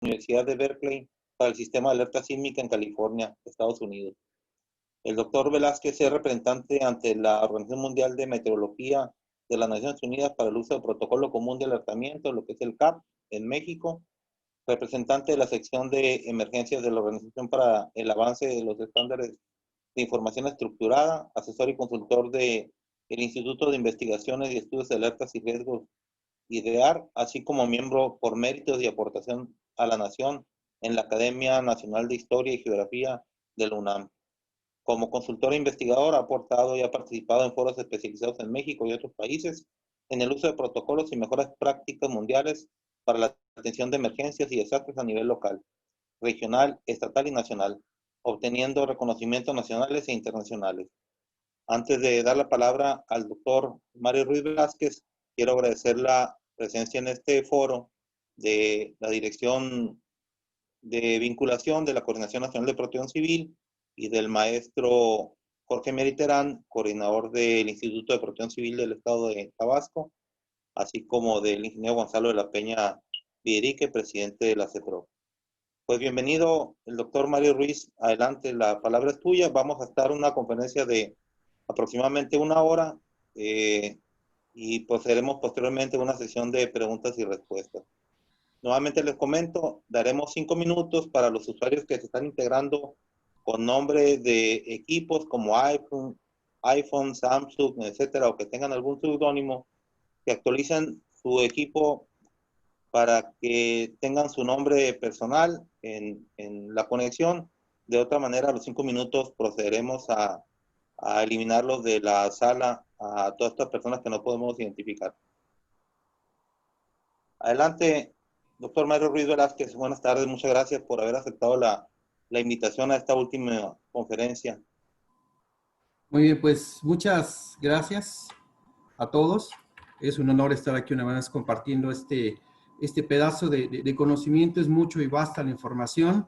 Universidad de Berkeley para el Sistema de Alerta Sísmica en California, Estados Unidos. El doctor Velázquez es representante ante la Organización Mundial de Meteorología de las Naciones Unidas para el uso del Protocolo Común de Alertamiento, lo que es el CAP, en México, representante de la sección de emergencias de la Organización para el avance de los estándares de información estructurada, asesor y consultor del Instituto de Investigaciones y Estudios de Alertas y Riesgos, IDEAR, así como miembro por méritos y aportación a la nación en la Academia Nacional de Historia y Geografía de la UNAM. Como consultor e investigador ha aportado y ha participado en foros especializados en México y otros países en el uso de protocolos y mejores prácticas mundiales para la atención de emergencias y desastres a nivel local, regional, estatal y nacional, obteniendo reconocimientos nacionales e internacionales. Antes de dar la palabra al doctor Mario Ruiz Velázquez, quiero agradecer la presencia en este foro de la Dirección de Vinculación de la Coordinación Nacional de Protección Civil y del maestro Jorge Meriterán, coordinador del Instituto de Protección Civil del Estado de Tabasco, así como del ingeniero Gonzalo de la Peña Vierique, presidente de la CEPRO. Pues bienvenido, el doctor Mario Ruiz. Adelante, la palabra es tuya. Vamos a estar en una conferencia de aproximadamente 1 hora y procederemos posteriormente a una sesión de preguntas y respuestas. Nuevamente les comento, daremos 5 minutos para los usuarios que se están integrando con nombre de equipos como iPhone, Samsung, etcétera, o que tengan algún seudónimo, que actualicen su equipo para que tengan su nombre personal en la conexión. De otra manera, a los 5 minutos procederemos a eliminarlos de la sala a todas estas personas que no podemos identificar. Adelante, doctor Mario Ruiz Velázquez. Buenas tardes, muchas gracias por haber aceptado la invitación a esta última conferencia. Muy bien, pues muchas gracias a todos. Es un honor estar aquí una vez más compartiendo este pedazo de conocimiento. Es mucho y vasta la información.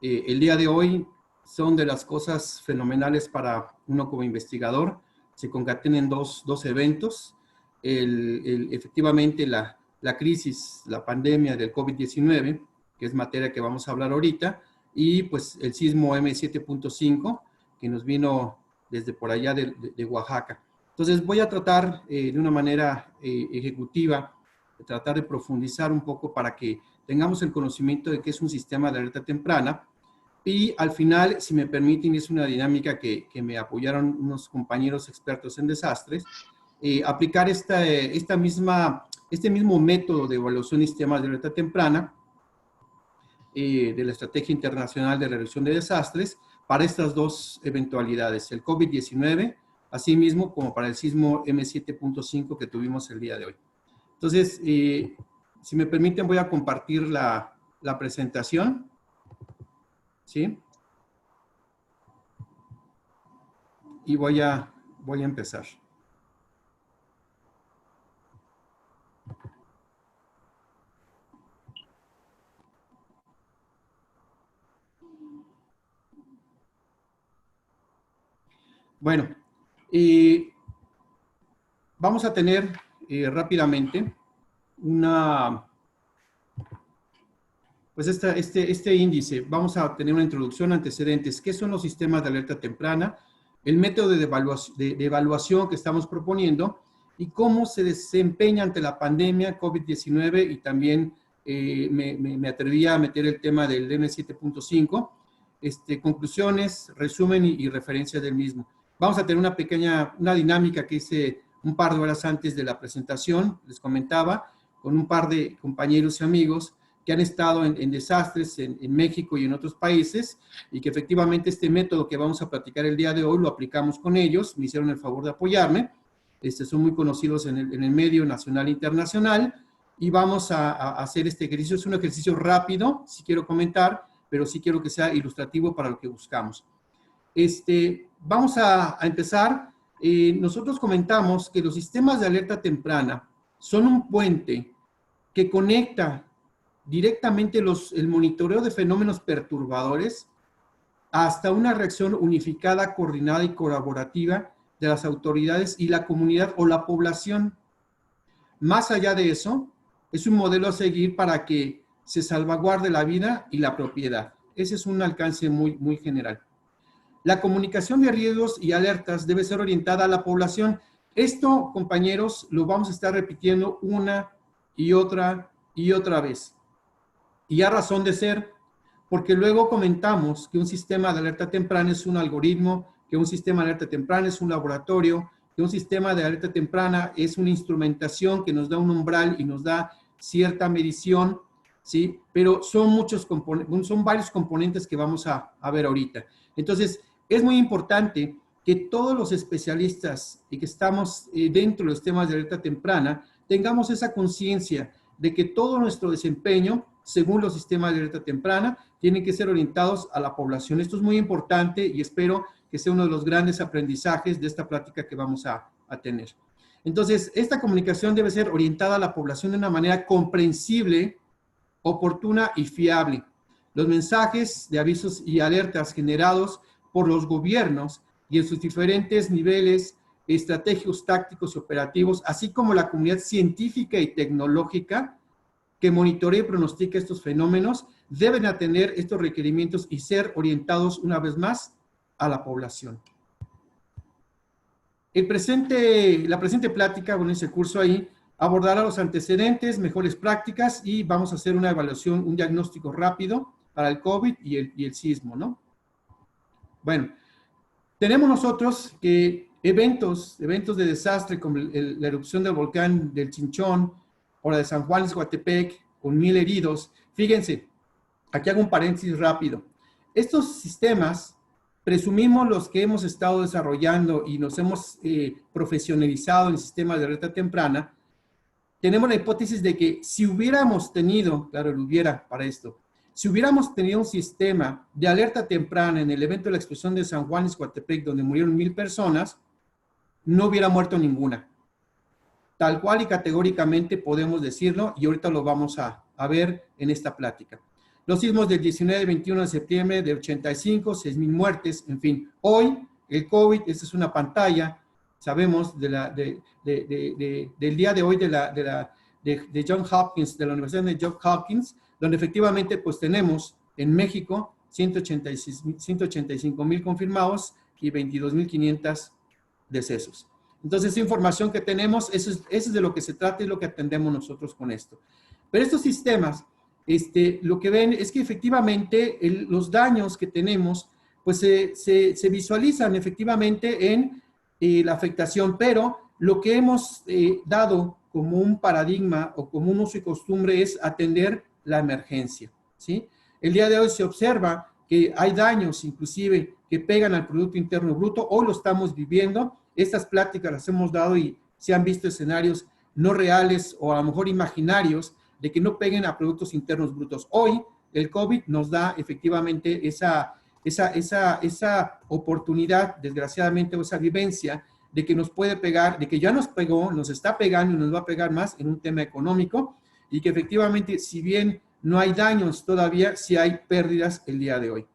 El día de hoy son de las cosas fenomenales para uno como investigador. Se concatenan dos eventos. Efectivamente, la crisis, la pandemia del COVID-19, que es materia que vamos a hablar ahorita, y pues el sismo M7.5, que nos vino desde por allá de Oaxaca. Entonces voy a tratar de una manera ejecutiva, de tratar de profundizar un poco para que tengamos el conocimiento de qué es un sistema de alerta temprana. Y al final, si me permiten, es una dinámica que me apoyaron unos compañeros expertos en desastres, aplicar este mismo método de evaluación de sistemas de alerta temprana de la Estrategia Internacional de Reducción de Desastres para estas dos eventualidades, el COVID-19, así mismo como para el sismo M7.5 que tuvimos el día de hoy. Entonces, si me permiten, voy a compartir la presentación. ¿Sí? Y voy a empezar. Bueno, vamos a tener rápidamente pues este índice. Vamos a tener una introducción, antecedentes. ¿Qué son los sistemas de alerta temprana? El método de evaluación que estamos proponiendo y cómo se desempeña ante la pandemia COVID-19 y también me atreví a meter el tema del M7.5. Conclusiones, resumen y referencia del mismo. Vamos a tener una dinámica que hice un par de horas antes de la presentación, les comentaba, con un par de compañeros y amigos que han estado en desastres en México y en otros países, y que efectivamente este método que vamos a platicar el día de hoy lo aplicamos con ellos, me hicieron el favor de apoyarme, son muy conocidos en el medio nacional e internacional, y vamos a hacer este ejercicio. Es un ejercicio rápido, sí quiero comentar, pero sí quiero que sea ilustrativo para lo que buscamos. Vamos a empezar. Nosotros comentamos que los sistemas de alerta temprana son un puente que conecta directamente el monitoreo de fenómenos perturbadores hasta una reacción unificada, coordinada y colaborativa de las autoridades y la comunidad o la población. Más allá de eso, es un modelo a seguir para que se salvaguarde la vida y la propiedad. Ese es un alcance muy general. La comunicación de riesgos y alertas debe ser orientada a la población. Esto, compañeros, lo vamos a estar repitiendo una y otra vez. Y a razón de ser, porque luego comentamos que un sistema de alerta temprana es un algoritmo, que un sistema de alerta temprana es un laboratorio, que un sistema de alerta temprana es una instrumentación que nos da un umbral y nos da cierta medición, ¿sí? Pero son son varios componentes que vamos a ver ahorita. Entonces, es muy importante que todos los especialistas y que estamos dentro de los temas de alerta temprana tengamos esa conciencia de que todo nuestro desempeño, según los sistemas de alerta temprana, tienen que ser orientados a la población. Esto es muy importante y espero que sea uno de los grandes aprendizajes de esta plática que vamos a tener. Entonces, esta comunicación debe ser orientada a la población de una manera comprensible, oportuna y fiable. Los mensajes de avisos y alertas generados por los gobiernos y en sus diferentes niveles estratégicos, tácticos y operativos, así como la comunidad científica y tecnológica que monitorea y pronostica estos fenómenos, deben atender estos requerimientos y ser orientados una vez más a la población. La presente plática, bueno, ese curso ahí, abordará los antecedentes, mejores prácticas y vamos a hacer una evaluación, un diagnóstico rápido para el COVID y el sismo, ¿no? Bueno, tenemos nosotros que eventos de desastre como la erupción del volcán del Chinchón o la de San Juan de Coatepec con 1000 heridos. Fíjense, aquí hago un paréntesis rápido. Estos sistemas, presumimos los que hemos estado desarrollando y nos hemos profesionalizado en sistemas de alerta temprana, tenemos la hipótesis de que si hubiéramos tenido, claro, el hubiera para esto, si hubiéramos tenido un sistema de alerta temprana en el evento de la explosión de San Juan de Coatepec, donde murieron 1000 personas, no hubiera muerto ninguna. Tal cual y categóricamente podemos decirlo, y ahorita lo vamos a ver en esta plática. Los sismos del 19 y 21 de septiembre de 85, 6,000 muertes, en fin. Hoy, el COVID, esta es una pantalla, sabemos, del día de hoy de Johns Hopkins, de la Universidad de Johns Hopkins, donde efectivamente pues tenemos en México 185,000 confirmados y 22,500 decesos. Entonces, esa información que tenemos, eso es de lo que se trata y lo que atendemos nosotros con esto. Pero estos sistemas, lo que ven es que efectivamente los daños que tenemos, pues se visualizan efectivamente en la afectación, pero lo que hemos dado como un paradigma o como un uso y costumbre es atender la emergencia, ¿sí? El día de hoy se observa que hay daños inclusive que pegan al Producto Interno Bruto. Hoy lo estamos viviendo. Estas pláticas las hemos dado y se han visto escenarios no reales o a lo mejor imaginarios de que no peguen a Productos Internos Brutos. Hoy el COVID nos da efectivamente esa oportunidad, desgraciadamente, o esa vivencia de que nos puede pegar, de que ya nos pegó, nos está pegando y nos va a pegar más en un tema económico y que efectivamente, si bien no hay daños todavía, sí hay pérdidas el día de hoy.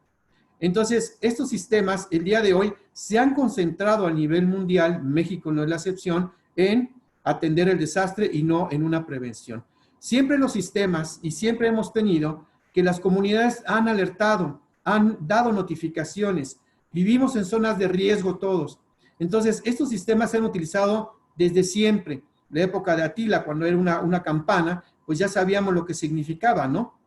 Entonces, estos sistemas el día de hoy se han concentrado a nivel mundial, México no es la excepción, en atender el desastre y no en una prevención. Siempre los sistemas y siempre hemos tenido que las comunidades han alertado, han dado notificaciones, vivimos en zonas de riesgo todos. Entonces, estos sistemas se han utilizado desde siempre. La época de Atila, cuando era una campana, pues ya sabíamos lo que significaba, ¿no?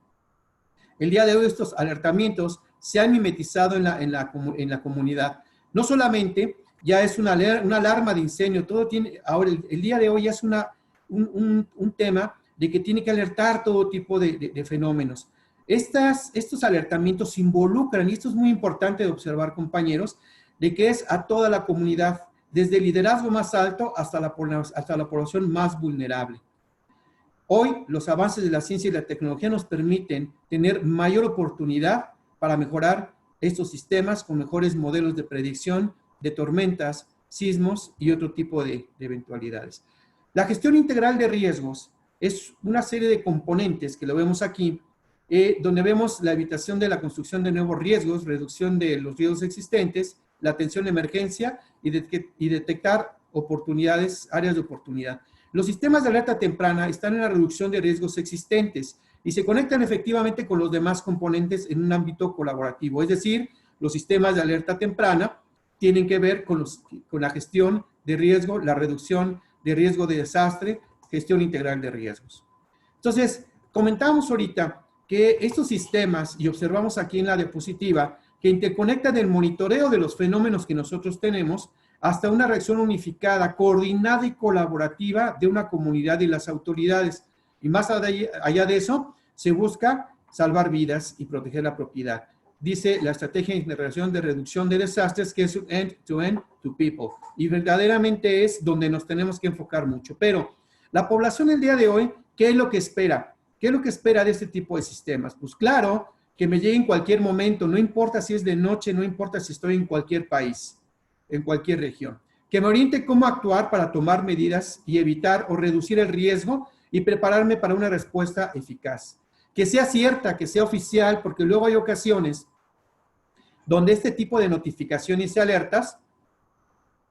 El día de hoy estos alertamientos se han mimetizado en la comunidad. No solamente ya es una alarma de incendio, todo tiene, ahora el día de hoy ya es un tema de que tiene que alertar todo tipo de fenómenos. Estos alertamientos involucran, y esto es muy importante de observar, compañeros, de que es a toda la comunidad, desde el liderazgo más alto hasta la población más vulnerable. Hoy, los avances de la ciencia y la tecnología nos permiten tener mayor oportunidad para mejorar estos sistemas con mejores modelos de predicción de tormentas, sismos y otro tipo de eventualidades. La gestión integral de riesgos es una serie de componentes que lo vemos aquí, donde vemos la evitación de la construcción de nuevos riesgos, reducción de los riesgos existentes, la atención de emergencia y detectar oportunidades, áreas de oportunidad. Los sistemas de alerta temprana están en la reducción de riesgos existentes, y se conectan efectivamente con los demás componentes en un ámbito colaborativo. Es decir, los sistemas de alerta temprana tienen que ver con la gestión de riesgo, la reducción de riesgo de desastre, gestión integral de riesgos. Entonces, comentamos ahorita que estos sistemas, y observamos aquí en la diapositiva, que interconectan el monitoreo de los fenómenos que nosotros tenemos hasta una reacción unificada, coordinada y colaborativa de una comunidad y las autoridades. Y más allá de eso, se busca salvar vidas y proteger la propiedad. Dice la estrategia de integración de reducción de desastres que es end-to-end to people. Y verdaderamente es donde nos tenemos que enfocar mucho. Pero la población el día de hoy, ¿qué es lo que espera? ¿Qué es lo que espera de este tipo de sistemas? Pues claro, que me llegue en cualquier momento, no importa si es de noche, no importa si estoy en cualquier país, en cualquier región. Que me oriente cómo actuar para tomar medidas y evitar o reducir el riesgo y prepararme para una respuesta eficaz. Que sea cierta, que sea oficial, porque luego hay ocasiones donde este tipo de notificaciones y alertas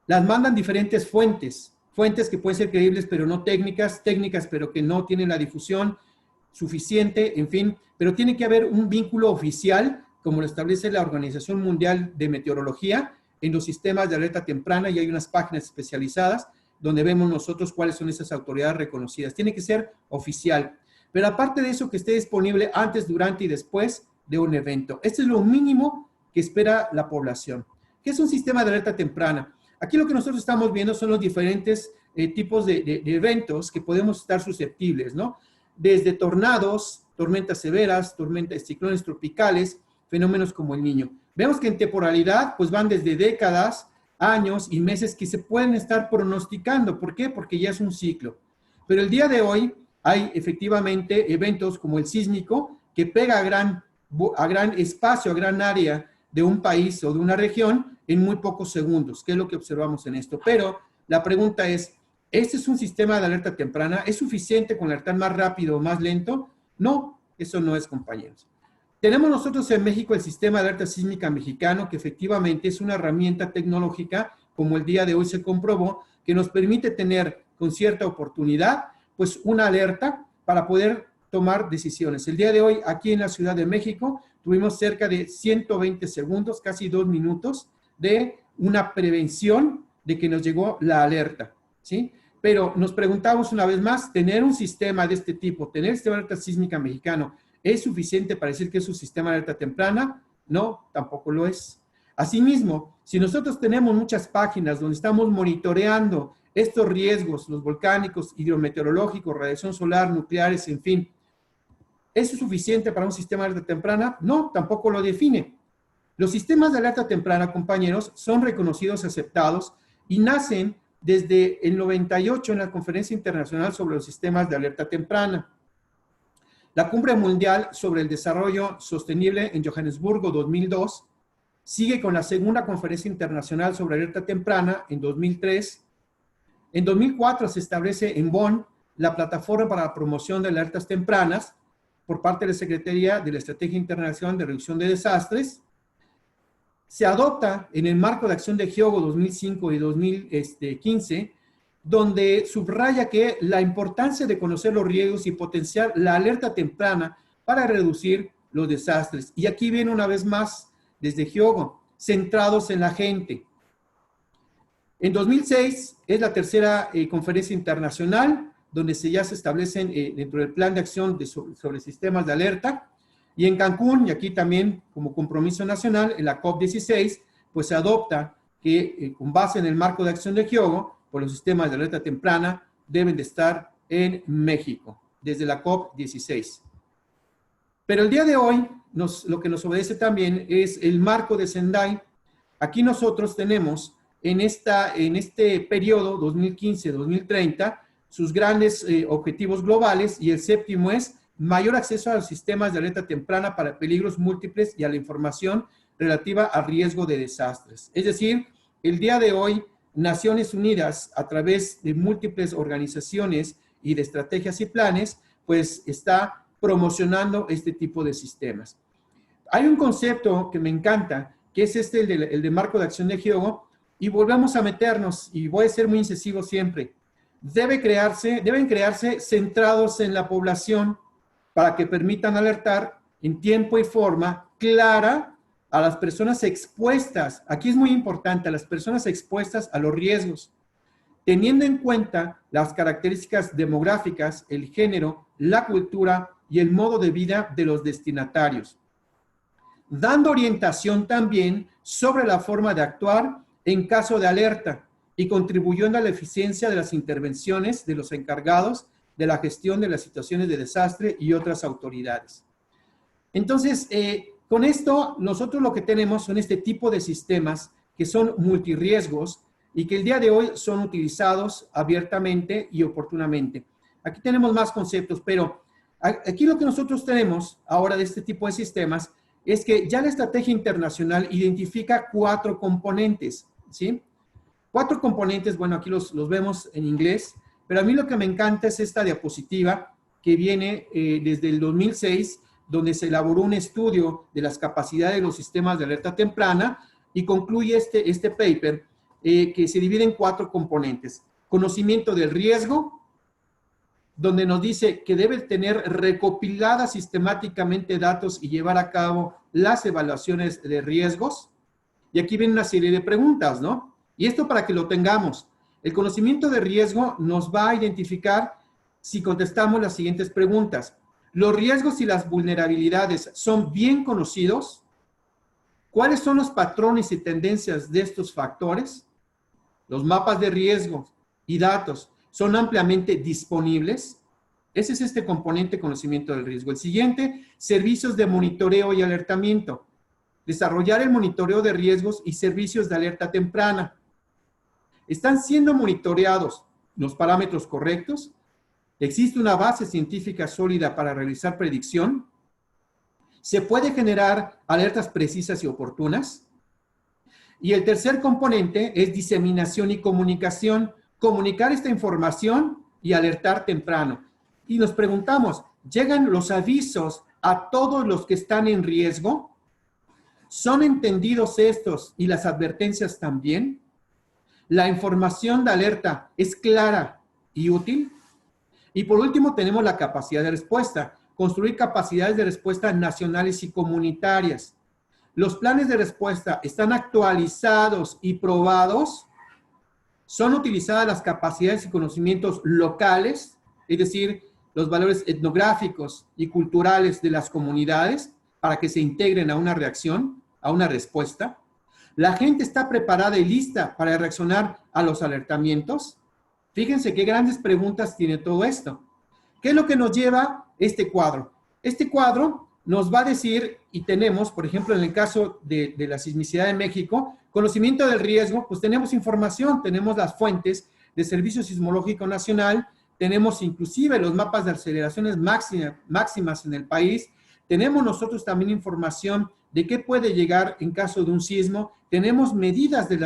las mandan diferentes fuentes que pueden ser creíbles pero no técnicas, técnicas pero que no tienen la difusión suficiente, en fin, pero tiene que haber un vínculo oficial, como lo establece la Organización Mundial de Meteorología, en los sistemas de alerta temprana, y hay unas páginas especializadas donde vemos nosotros cuáles son esas autoridades reconocidas. Tiene que ser oficial, pero aparte de eso, que esté disponible antes, durante y después de un evento. Este es lo mínimo que espera la población. ¿Qué es un sistema de alerta temprana? Aquí lo que nosotros estamos viendo son los diferentes tipos de eventos que podemos estar susceptibles, ¿no? Desde tornados, tormentas severas, ciclones tropicales, fenómenos como el Niño. Vemos que en temporalidad, pues van desde décadas, años y meses que se pueden estar pronosticando. ¿Por qué? Porque ya es un ciclo. Pero el día de hoy hay efectivamente eventos como el sísmico que pega a gran espacio, a gran área de un país o de una región en muy pocos segundos, que es lo que observamos en esto. Pero la pregunta es, ¿este es un sistema de alerta temprana? ¿Es suficiente con alertar más rápido o más lento? No, eso no es, compañeros. Tenemos nosotros en México el sistema de alerta sísmica mexicano, que efectivamente es una herramienta tecnológica, como el día de hoy se comprobó, que nos permite tener con cierta oportunidad, pues una alerta para poder tomar decisiones. El día de hoy, aquí en la Ciudad de México, tuvimos cerca de 120 segundos, casi 2 minutos, de una prevención de que nos llegó la alerta, ¿sí? Pero nos preguntamos una vez más, ¿tener un sistema de este tipo, tener este alerta sísmica mexicano, es suficiente para decir que es un sistema de alerta temprana? No, tampoco lo es. Asimismo, si nosotros tenemos muchas páginas donde estamos monitoreando estos riesgos, los volcánicos, hidrometeorológicos, radiación solar, nucleares, en fin, ¿eso es suficiente para un sistema de alerta temprana? No, tampoco lo define. Los sistemas de alerta temprana, compañeros, son reconocidos, aceptados y nacen desde el 98 en la Conferencia Internacional sobre los Sistemas de Alerta Temprana. La Cumbre Mundial sobre el Desarrollo Sostenible en Johannesburgo 2002 sigue con la segunda Conferencia Internacional sobre Alerta Temprana en 2003. En 2004 se establece en Bonn la Plataforma para la Promoción de Alertas Tempranas por parte de la Secretaría de la Estrategia Internacional de Reducción de Desastres. Se adopta en el marco de acción de Hyogo 2005 y 2015, donde subraya que la importancia de conocer los riesgos y potenciar la alerta temprana para reducir los desastres. Y aquí viene una vez más, desde Hyogo, centrados en la gente. En 2006 es la tercera conferencia internacional, donde ya se establecen dentro del plan de acción sobre sistemas de alerta. Y en Cancún, y aquí también como compromiso nacional, en la COP16, pues se adopta que con base en el marco de acción de Hyogo, pues los sistemas de alerta temprana deben de estar en México, desde la COP16. Pero el día de hoy, lo que nos obedece también es el marco de Sendai. Aquí nosotros tenemos en este periodo 2015-2030 sus grandes objetivos globales, y el séptimo es mayor acceso a los sistemas de alerta temprana para peligros múltiples y a la información relativa al riesgo de desastres. Es decir, el día de hoy, Naciones Unidas, a través de múltiples organizaciones y de estrategias y planes, pues está promocionando este tipo de sistemas. Hay un concepto que me encanta, que es el de marco de acción de Hyogo, y volvemos a meternos, y voy a ser muy incisivo siempre. Deben crearse centrados en la población, para que permitan alertar en tiempo y forma clara a las personas expuestas, aquí es muy importante, a las personas expuestas a los riesgos, teniendo en cuenta las características demográficas, el género, la cultura y el modo de vida de los destinatarios, dando orientación también sobre la forma de actuar en caso de alerta y contribuyendo a la eficiencia de las intervenciones de los encargados de la gestión de las situaciones de desastre y otras autoridades. Entonces, con esto, nosotros lo que tenemos son este tipo de sistemas que son multirriesgos y que el día de hoy son utilizados abiertamente y oportunamente. Aquí tenemos más conceptos, pero aquí lo que nosotros tenemos ahora de este tipo de sistemas es que ya la estrategia internacional identifica 4 componentes, ¿sí? 4 componentes, bueno, aquí los vemos en inglés, pero a mí lo que me encanta es esta diapositiva que viene desde el 2006, donde se elaboró un estudio de las capacidades de los sistemas de alerta temprana y concluye este paper que se divide en 4 componentes. Conocimiento del riesgo, donde nos dice que debe tener recopiladas sistemáticamente datos y llevar a cabo las evaluaciones de riesgos. Y aquí viene una serie de preguntas, ¿no? Y esto para que lo tengamos. El conocimiento de riesgo nos va a identificar si contestamos las siguientes preguntas. ¿Los riesgos y las vulnerabilidades son bien conocidos? ¿Cuáles son los patrones y tendencias de estos factores? ¿Los mapas de riesgo y datos son ampliamente disponibles? Ese es este componente conocimiento del riesgo. El siguiente, servicios de monitoreo y alertamiento. Desarrollar el monitoreo de riesgos y servicios de alerta temprana. ¿Están siendo monitoreados los parámetros correctos? ¿Existe una base científica sólida para realizar predicción? ¿Se puede generar alertas precisas y oportunas? Y el tercer componente es diseminación y comunicación. Comunicar esta información y alertar temprano. Y nos preguntamos, ¿llegan los avisos a todos los que están en riesgo? ¿Son entendidos estos y las advertencias también? ¿La información de alerta es clara y útil? Y por último tenemos la capacidad de respuesta. Construir capacidades de respuesta nacionales y comunitarias. ¿Los planes de respuesta están actualizados y probados? ¿Son utilizadas las capacidades y conocimientos locales? Es decir, los valores etnográficos y culturales de las comunidades para que se integren a una reacción, a una respuesta. ¿La gente está preparada y lista para reaccionar a los alertamientos? Fíjense qué grandes preguntas tiene todo esto. ¿Qué es lo que nos lleva este cuadro? Este cuadro nos va a decir, y tenemos, por ejemplo, en el caso de la sismicidad de México, conocimiento del riesgo, pues tenemos información, tenemos las fuentes de Servicio Sismológico Nacional, tenemos inclusive los mapas de aceleraciones máximas en el país, tenemos nosotros también información de qué puede llegar en caso de un sismo, tenemos medidas de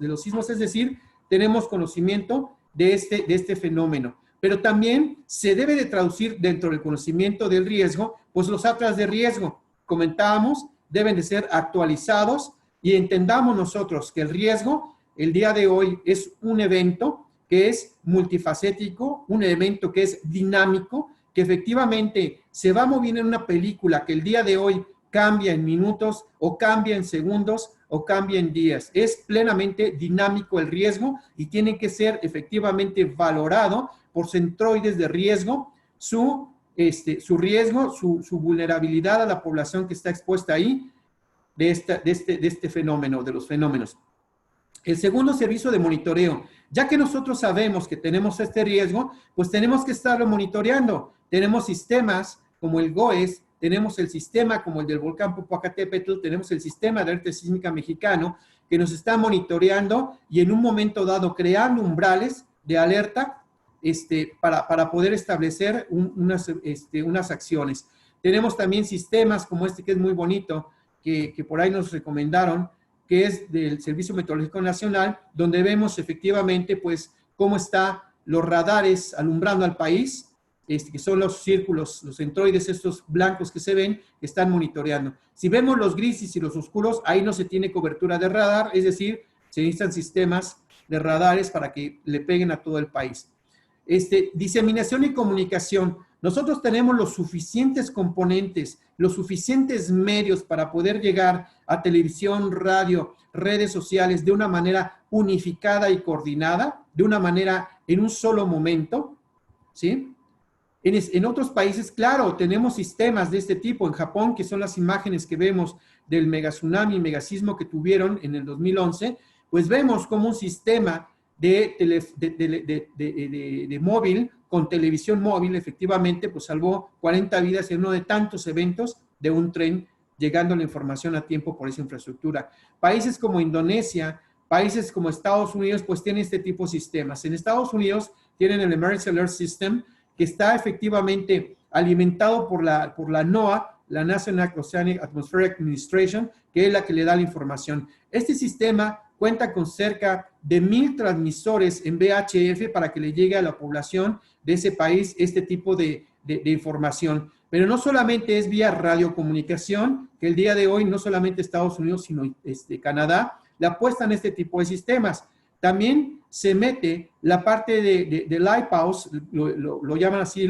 los sismos, es decir, tenemos conocimiento de este fenómeno. Pero también se debe de traducir dentro del conocimiento del riesgo, pues los atlas de riesgo, comentábamos, deben de ser actualizados y entendamos nosotros que el riesgo, el día de hoy, es un evento que es multifacético, un evento que es dinámico, que efectivamente se va moviendo en una película que el día de hoy cambia en minutos o cambia en segundos o cambia en días. Es plenamente dinámico el riesgo y tiene que ser efectivamente valorado por centroides de riesgo, su riesgo, su vulnerabilidad a la población que está expuesta ahí de este fenómeno, de los fenómenos. El segundo, servicio de monitoreo. Ya que nosotros sabemos que tenemos este riesgo, pues tenemos que estarlo monitoreando. Tenemos sistemas como el GOES, tenemos el sistema como el del volcán Popocatépetl, tenemos el sistema de alerta sísmica mexicano que nos está monitoreando y en un momento dado creando umbrales de alerta para poder establecer unas acciones. Tenemos también sistemas como este que es muy bonito, que por ahí nos recomendaron, que es del Servicio Meteorológico Nacional, donde vemos efectivamente pues cómo están los radares alumbrando al país, que son los círculos, los centroides, estos blancos que se ven, que están monitoreando. Si vemos los grises y los oscuros, ahí no se tiene cobertura de radar, es decir, se necesitan sistemas de radares para que le peguen a todo el país. Diseminación y comunicación. nosotros tenemos los suficientes componentes, los suficientes medios para poder llegar a televisión, radio, redes sociales de una manera unificada y coordinada, de una manera en un solo momento, ¿sí? En otros países, claro, tenemos sistemas de este tipo. En Japón, que son las imágenes que vemos del mega tsunami, megasismo que tuvieron en el 2011, pues vemos como un sistema de móvil, con televisión móvil, efectivamente, pues salvó 40 vidas en uno de tantos eventos de un tren, llegando la información a tiempo por esa infraestructura. Países como Indonesia, países como Estados Unidos, pues tienen este tipo de sistemas. En Estados Unidos tienen el Emergency Alert System, que está efectivamente alimentado por la NOAA, la National Oceanic Atmospheric Administration, que es la que le da la información. Este sistema cuenta con cerca de 1,000 transmisores en VHF para que le llegue a la población de ese país este tipo de información. Pero no solamente es vía radiocomunicación, que el día de hoy no solamente Estados Unidos, sino Canadá, le apuestan este tipo de sistemas. También se mete la parte de Lighthouse, lo llaman así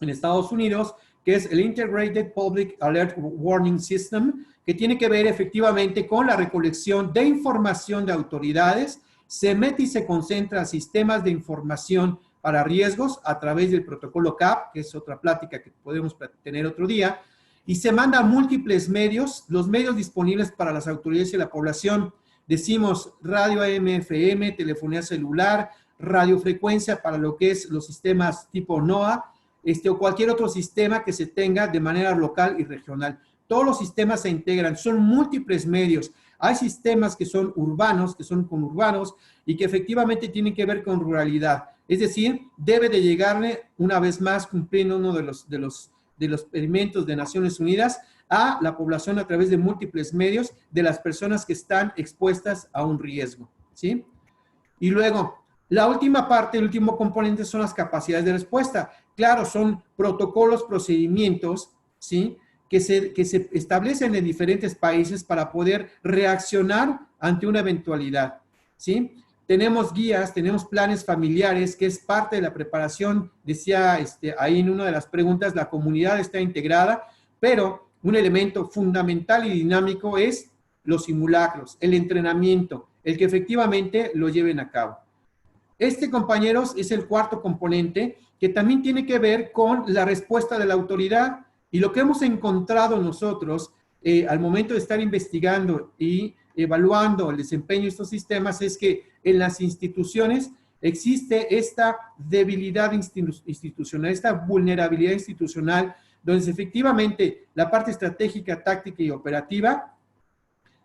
en Estados Unidos, que es el Integrated Public Alert Warning System, que tiene que ver efectivamente con la recolección de información de autoridades, se mete y se concentra a sistemas de información para riesgos a través del protocolo CAP, que es otra plática que podemos tener otro día, y se manda a múltiples medios, los medios disponibles para las autoridades y la población. Decimos radio AM, FM, telefonía celular, radiofrecuencia para lo que es los sistemas tipo NOAA, o cualquier otro sistema que se tenga de manera local y regional. Todos los sistemas se integran, son múltiples medios. Hay sistemas que son urbanos, que son conurbanos y que efectivamente tienen que ver con ruralidad. Es decir, debe de llegarle, una vez más, cumpliendo uno de los experimentos de Naciones Unidas, a la población a través de múltiples medios de las personas que están expuestas a un riesgo, ¿sí? Y luego, la última parte, el último componente son las capacidades de respuesta. Claro, son protocolos, procedimientos, ¿sí?, que se establecen en diferentes países para poder reaccionar ante una eventualidad, ¿sí? Tenemos guías, tenemos planes familiares, que es parte de la preparación. Decía ahí en una de las preguntas, la comunidad está integrada, pero un elemento fundamental y dinámico es los simulacros, el entrenamiento, el que efectivamente lo lleven a cabo. Compañeros, es el cuarto componente que también tiene que ver con la respuesta de la autoridad. Y lo que hemos encontrado nosotros al momento de estar investigando y evaluando el desempeño de estos sistemas es que en las instituciones existe esta debilidad institucional, esta vulnerabilidad institucional, donde efectivamente la parte estratégica, táctica y operativa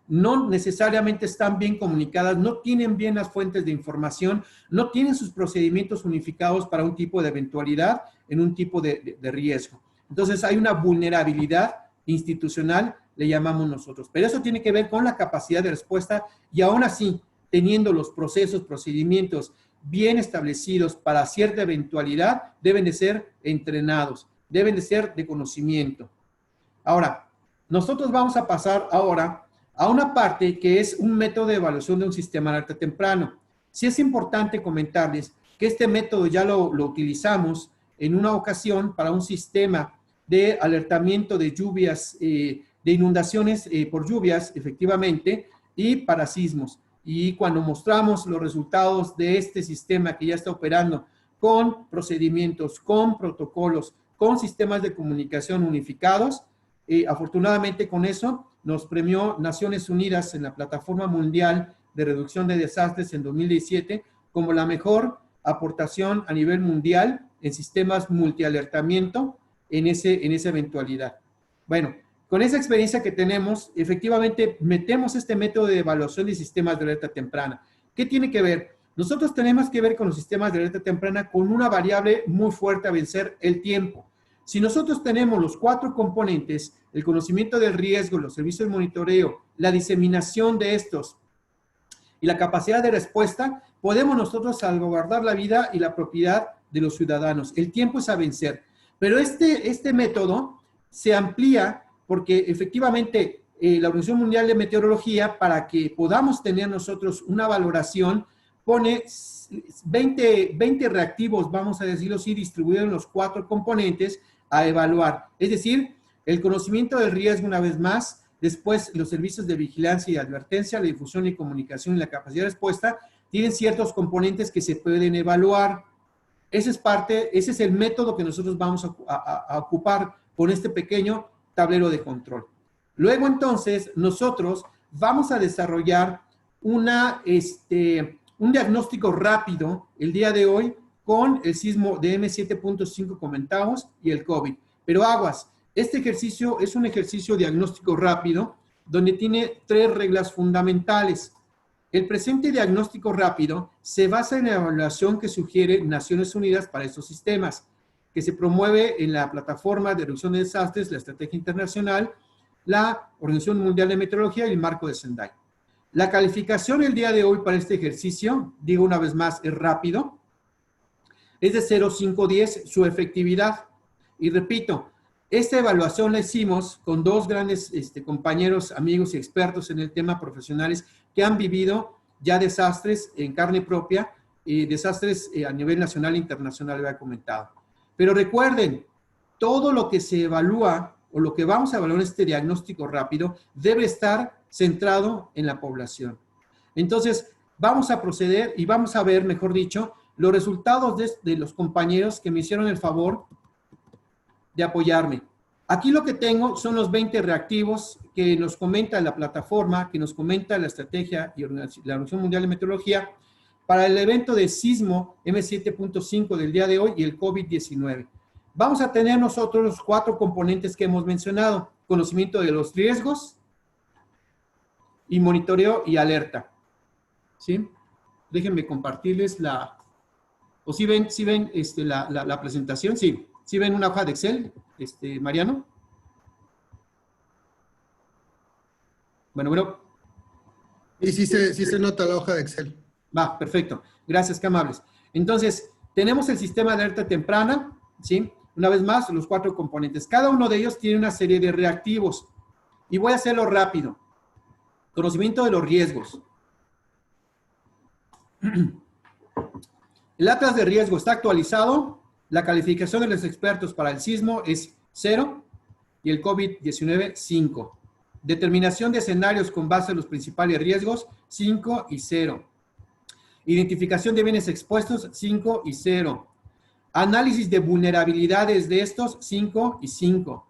no necesariamente están bien comunicadas, no tienen bien las fuentes de información, no tienen sus procedimientos unificados para un tipo de eventualidad en un tipo de riesgo. Entonces hay una vulnerabilidad institucional, le llamamos nosotros. Pero eso tiene que ver con la capacidad de respuesta y aún así, teniendo los procesos, procedimientos bien establecidos para cierta eventualidad, deben de ser entrenados, deben de ser de conocimiento. Ahora, nosotros vamos a pasar ahora a una parte que es un método de evaluación de un sistema de alerta temprano. Sí es importante comentarles que este método ya lo utilizamos en una ocasión para un sistema de alertamiento de lluvias, de inundaciones por lluvias, efectivamente, y para sismos. Y cuando mostramos los resultados de este sistema que ya está operando con procedimientos, con protocolos, con sistemas de comunicación unificados, afortunadamente con eso nos premió Naciones Unidas en la Plataforma Mundial de Reducción de Desastres en 2017 como la mejor aportación a nivel mundial en sistemas multialertamiento en esa eventualidad. Bueno, con esa experiencia que tenemos, efectivamente metemos este método de evaluación de sistemas de alerta temprana. ¿Qué tiene que ver? Nosotros tenemos que ver con los sistemas de alerta temprana con una variable muy fuerte a vencer: el tiempo. Si nosotros tenemos los 4 componentes, el conocimiento del riesgo, los servicios de monitoreo, la diseminación de estos y la capacidad de respuesta, podemos nosotros salvaguardar la vida y la propiedad de los ciudadanos. El tiempo es a vencer. Pero este método se amplía porque efectivamente la Organización Mundial de Meteorología, para que podamos tener nosotros una valoración, pone 20 reactivos, vamos a decirlo así, distribuidos en los 4 componentes a evaluar. Es decir, el conocimiento del riesgo una vez más, después los servicios de vigilancia y advertencia, la difusión y comunicación y la capacidad de respuesta, tienen ciertos componentes que se pueden evaluar. Ese es el método que nosotros vamos a ocupar con este pequeño tablero de control. Luego, entonces, nosotros vamos a desarrollar un diagnóstico rápido el día de hoy con el sismo de M7.5 comentamos y el COVID. Pero aguas, este ejercicio es un ejercicio diagnóstico rápido donde tiene 3 reglas fundamentales. El presente diagnóstico rápido se basa en la evaluación que sugiere Naciones Unidas para estos sistemas, que se promueve en la plataforma de reducción de desastres, la estrategia internacional, la Organización Mundial de Meteorología y el marco de Sendai. La calificación el día de hoy para este ejercicio, digo una vez más, es rápido, es de 0, 5, 10, su efectividad. Y repito, esta evaluación la hicimos con 2 grandes compañeros, amigos y expertos en el tema profesionales que han vivido ya desastres en carne propia y desastres a nivel nacional e internacional, lo he comentado. Pero recuerden, todo lo que se evalúa o lo que vamos a evaluar en este diagnóstico rápido debe estar centrado en la población. Entonces, vamos a proceder y vamos a ver, mejor dicho, los resultados de los compañeros que me hicieron el favor de apoyarme. Aquí lo que tengo son los 20 reactivos que nos comenta la plataforma, que nos comenta la estrategia y la Organización Mundial de Meteorología para el evento de sismo M7.5 del día de hoy y el COVID-19. Vamos a tener nosotros los 4 componentes que hemos mencionado: conocimiento de los riesgos y monitoreo y alerta. ¿Sí? Déjenme compartirles ¿o si ven la presentación? Sí. ¿Sí ven una hoja de Excel, Mariano? Bueno. Y sí se nota la hoja de Excel. Va, perfecto. Gracias, qué amables. Entonces, tenemos el sistema de alerta temprana, ¿sí? Una vez más, los 4 componentes. Cada uno de ellos tiene una serie de reactivos. Y voy a hacerlo rápido. Conocimiento de los riesgos. El atlas de riesgo está actualizado. La calificación de los expertos para el sismo es 0 y el COVID-19 5. Determinación de escenarios con base en los principales riesgos 5 y 0. Identificación de bienes expuestos 5 y 0. Análisis de vulnerabilidades de estos 5 y 5.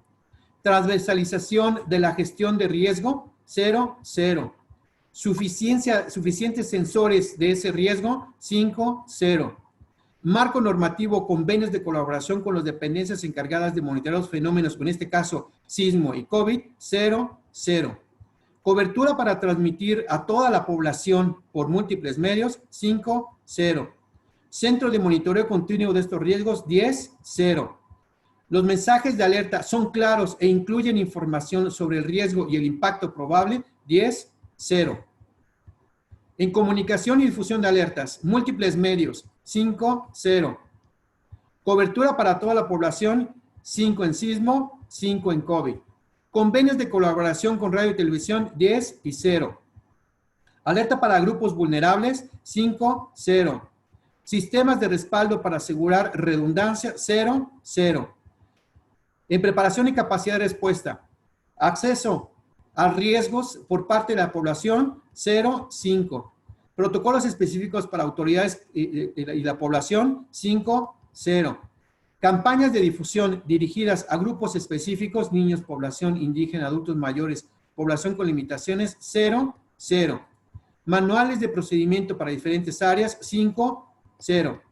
Transversalización de la gestión de riesgo 0, 0. Suficientes sensores de ese riesgo 5, 0. Marco normativo, convenios de colaboración con las dependencias encargadas de monitorear los fenómenos, en este caso sismo y COVID, 0, 0. Cobertura para transmitir a toda la población por múltiples medios, 5, 0. Centro de monitoreo continuo de estos riesgos, 10, 0. Los mensajes de alerta son claros e incluyen información sobre el riesgo y el impacto probable, 10, 0. En comunicación y difusión de alertas, múltiples medios, 5, 0. Cobertura para toda la población, 5 en sismo, 5 en COVID. Convenios de colaboración con radio y televisión, 10 y 0. Alerta para grupos vulnerables, 5, 0. Sistemas de respaldo para asegurar redundancia, 0, 0. En preparación y capacidad de respuesta, acceso a riesgos por parte de la población, 0, 5. Protocolos específicos para autoridades y la población, 5, 0. Campañas de difusión dirigidas a grupos específicos, niños, población indígena, adultos mayores, población con limitaciones, 0, 0. Manuales de procedimiento para diferentes áreas, 5, 0.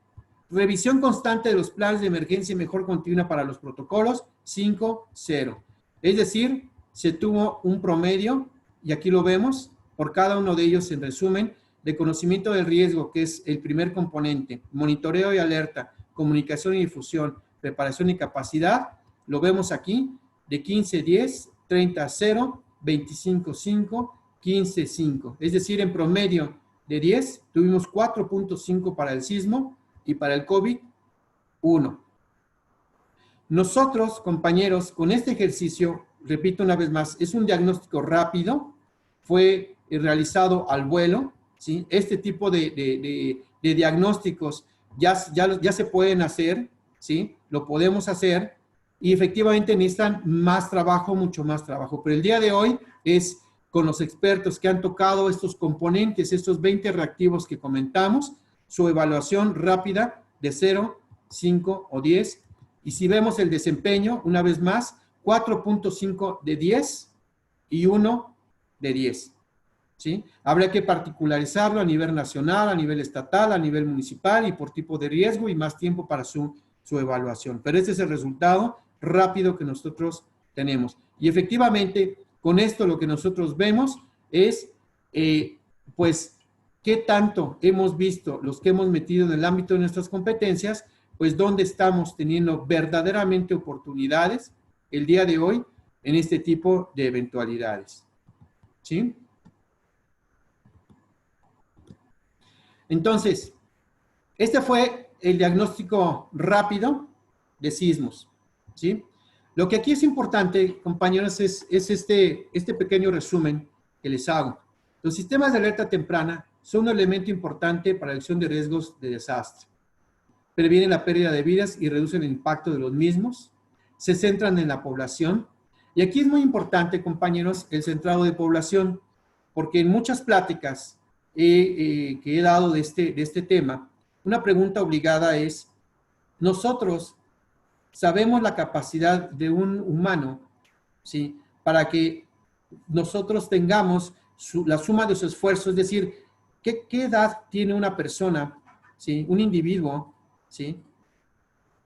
Revisión constante de los planes de emergencia y mejor continua para los protocolos, 5, 0. Es decir, se tuvo un promedio, y aquí lo vemos, por cada uno de ellos en resumen, de conocimiento del riesgo, que es el primer componente, monitoreo y alerta, comunicación y difusión, preparación y capacidad, lo vemos aquí, de 15, 10, 30, 0, 25, 5, 15, 5. Es decir, en promedio de 10, tuvimos 4.5 para el sismo y para el COVID, 1. Nosotros, compañeros, con este ejercicio, repito una vez más, es un diagnóstico rápido, fue realizado al vuelo, ¿sí? Este tipo de diagnósticos ya se pueden hacer, ¿sí? Lo podemos hacer y efectivamente necesitan más trabajo, mucho más trabajo. Pero el día de hoy es con los expertos que han tocado estos componentes, estos 20 reactivos que comentamos, su evaluación rápida de 0, 5 o 10. Y si vemos el desempeño, una vez más, 4.5 de 10 y 1 de 10. ¿Sí? Habría que particularizarlo a nivel nacional, a nivel estatal, a nivel municipal y por tipo de riesgo y más tiempo para su evaluación. Pero este es el resultado rápido que nosotros tenemos. Y efectivamente, con esto lo que nosotros vemos es, pues, qué tanto hemos visto los que hemos metido en el ámbito de nuestras competencias, pues, dónde estamos teniendo verdaderamente oportunidades el día de hoy en este tipo de eventualidades. ¿Sí? Entonces, este fue el diagnóstico rápido de sismos, ¿sí? Lo que aquí es importante, compañeros, es este pequeño resumen que les hago. Los sistemas de alerta temprana son un elemento importante para la reducción de riesgos de desastre. Previenen la pérdida de vidas y reducen el impacto de los mismos. Se centran en la población. Y aquí es muy importante, compañeros, el centrado de población, porque en muchas pláticas que he dado de este tema, una pregunta obligada es, nosotros sabemos la capacidad de un humano, ¿sí? Para que nosotros tengamos la suma de su esfuerzo, es decir, ¿qué edad tiene una persona, ¿sí? Un individuo, ¿sí?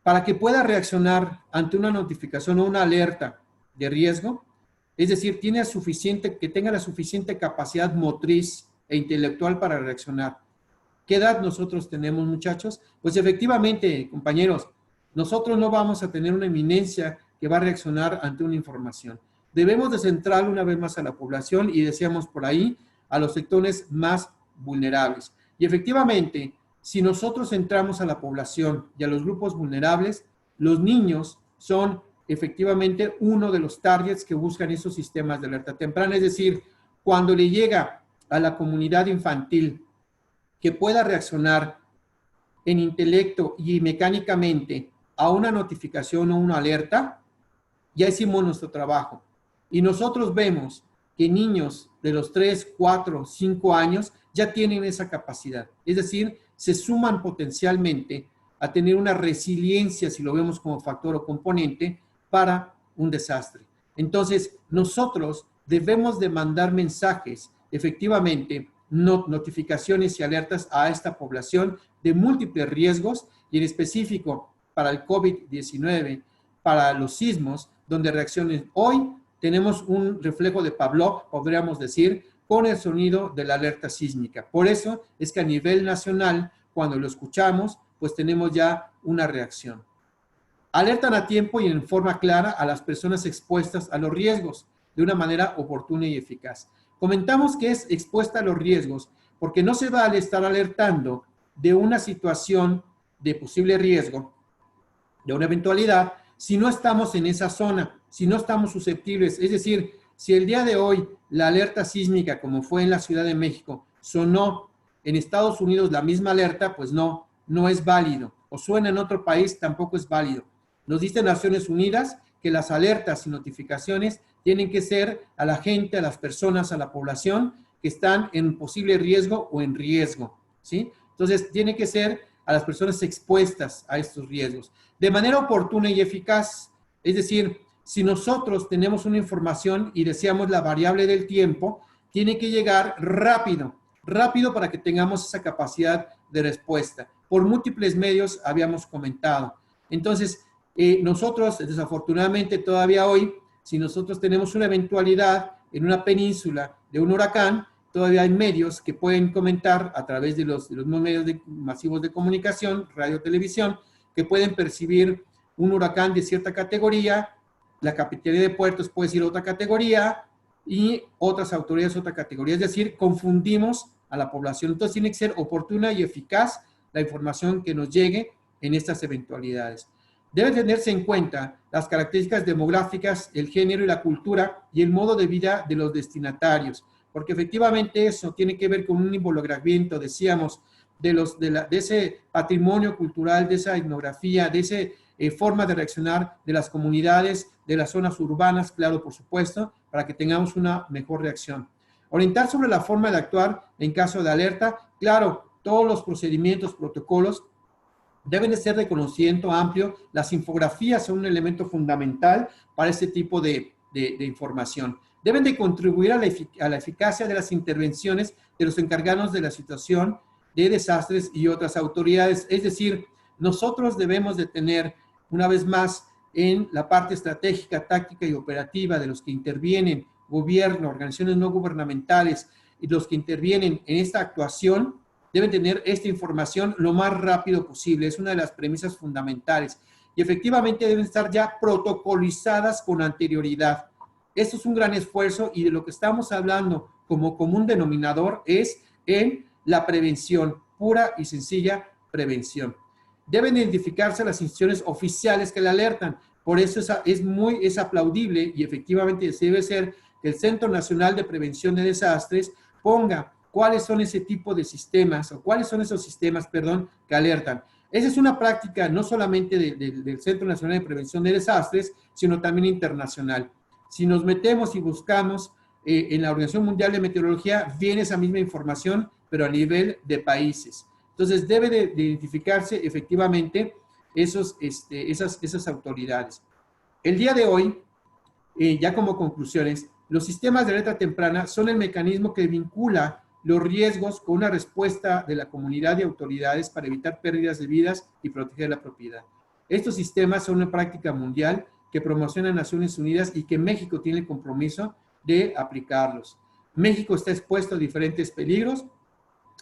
Para que pueda reaccionar ante una notificación o una alerta de riesgo, es decir, que tenga la suficiente capacidad motriz e intelectual para reaccionar. ¿Qué edad nosotros tenemos, muchachos? Pues efectivamente, compañeros, nosotros no vamos a tener una eminencia que va a reaccionar ante una información. Debemos de centrar una vez más a la población y decíamos por ahí a los sectores más vulnerables. Y efectivamente, si nosotros centramos a la población y a los grupos vulnerables, los niños son efectivamente uno de los targets que buscan esos sistemas de alerta temprana. Es decir, cuando le llega a la comunidad infantil que pueda reaccionar en intelecto y mecánicamente a una notificación o una alerta, ya hicimos nuestro trabajo. Y nosotros vemos que niños de los 3, 4, 5 años ya tienen esa capacidad. Es decir, se suman potencialmente a tener una resiliencia, si lo vemos como factor o componente, para un desastre. Entonces, nosotros debemos de mandar mensajes, efectivamente, notificaciones y alertas a esta población de múltiples riesgos y en específico para el COVID-19, para los sismos, donde reaccionen. Hoy tenemos un reflejo de Pavlov, podríamos decir, con el sonido de la alerta sísmica. Por eso es que a nivel nacional, cuando lo escuchamos, pues tenemos ya una reacción. Alertan a tiempo y en forma clara a las personas expuestas a los riesgos de una manera oportuna y eficaz. Comentamos que es expuesta a los riesgos porque no se vale estar alertando de una situación de posible riesgo, de una eventualidad, si no estamos en esa zona, si no estamos susceptibles. Es decir, si el día de hoy la alerta sísmica, como fue en la Ciudad de México, sonó en Estados Unidos la misma alerta, pues no es válido. O suena en otro país, tampoco es válido. Nos dice Naciones Unidas que las alertas y notificaciones tienen que ser a la gente, a las personas, a la población que están en posible riesgo o en riesgo, ¿sí? Entonces, tiene que ser a las personas expuestas a estos riesgos de manera oportuna y eficaz. Es decir, si nosotros tenemos una información y deseamos la variable del tiempo, tiene que llegar rápido para que tengamos esa capacidad de respuesta. Por múltiples medios habíamos comentado. Entonces, nosotros, desafortunadamente, todavía hoy, si nosotros tenemos una eventualidad en una península de un huracán, todavía hay medios que pueden comentar a través de los medios masivos de comunicación, radio, televisión, que pueden percibir un huracán de cierta categoría, la Capitanía de Puertos puede decir otra categoría y otras autoridades otra categoría. Es decir, confundimos a la población. Entonces, tiene que ser oportuna y eficaz la información que nos llegue en estas eventualidades. Debe tenerse en cuenta las características demográficas, el género y la cultura y el modo de vida de los destinatarios. porque efectivamente eso tiene que ver con un involucramiento, decíamos, de ese patrimonio cultural, de esa etnografía, de esa forma de reaccionar de las comunidades, de las zonas urbanas, claro, por supuesto, para que tengamos una mejor reacción. Orientar sobre la forma de actuar en caso de alerta, claro, todos los procedimientos, protocolos, deben de ser de conocimiento amplio. Las infografías son un elemento fundamental para este tipo de información. Deben de contribuir a la eficacia de las intervenciones de los encargados de la situación de desastres y otras autoridades. Es decir, nosotros debemos de tener, una vez más, en la parte estratégica, táctica y operativa de los que intervienen, gobierno, organizaciones no gubernamentales y los que intervienen en esta actuación, deben tener esta información lo más rápido posible. Es una de las premisas fundamentales. Y efectivamente deben estar ya protocolizadas con anterioridad. Esto es un gran esfuerzo y de lo que estamos hablando como común denominador es en la prevención, pura y sencilla prevención. Deben identificarse las instituciones oficiales que le alertan. Por eso es aplaudible y efectivamente debe ser que el Centro Nacional de Prevención de Desastres ponga cuáles son ese tipo de sistemas o cuáles son esos sistemas, perdón, que alertan. Esa es una práctica no solamente del Centro Nacional de Prevención de Desastres, sino también internacional. Si nos metemos y buscamos en la Organización Mundial de Meteorología, viene esa misma información, pero a nivel de países. Entonces, debe de identificarse efectivamente esas autoridades. El día de hoy, ya como conclusiones, los sistemas de alerta temprana son el mecanismo que vincula los riesgos con una respuesta de la comunidad y autoridades para evitar pérdidas de vidas y proteger la propiedad. Estos sistemas son una práctica mundial que promociona Naciones Unidas y que México tiene el compromiso de aplicarlos. México está expuesto a diferentes peligros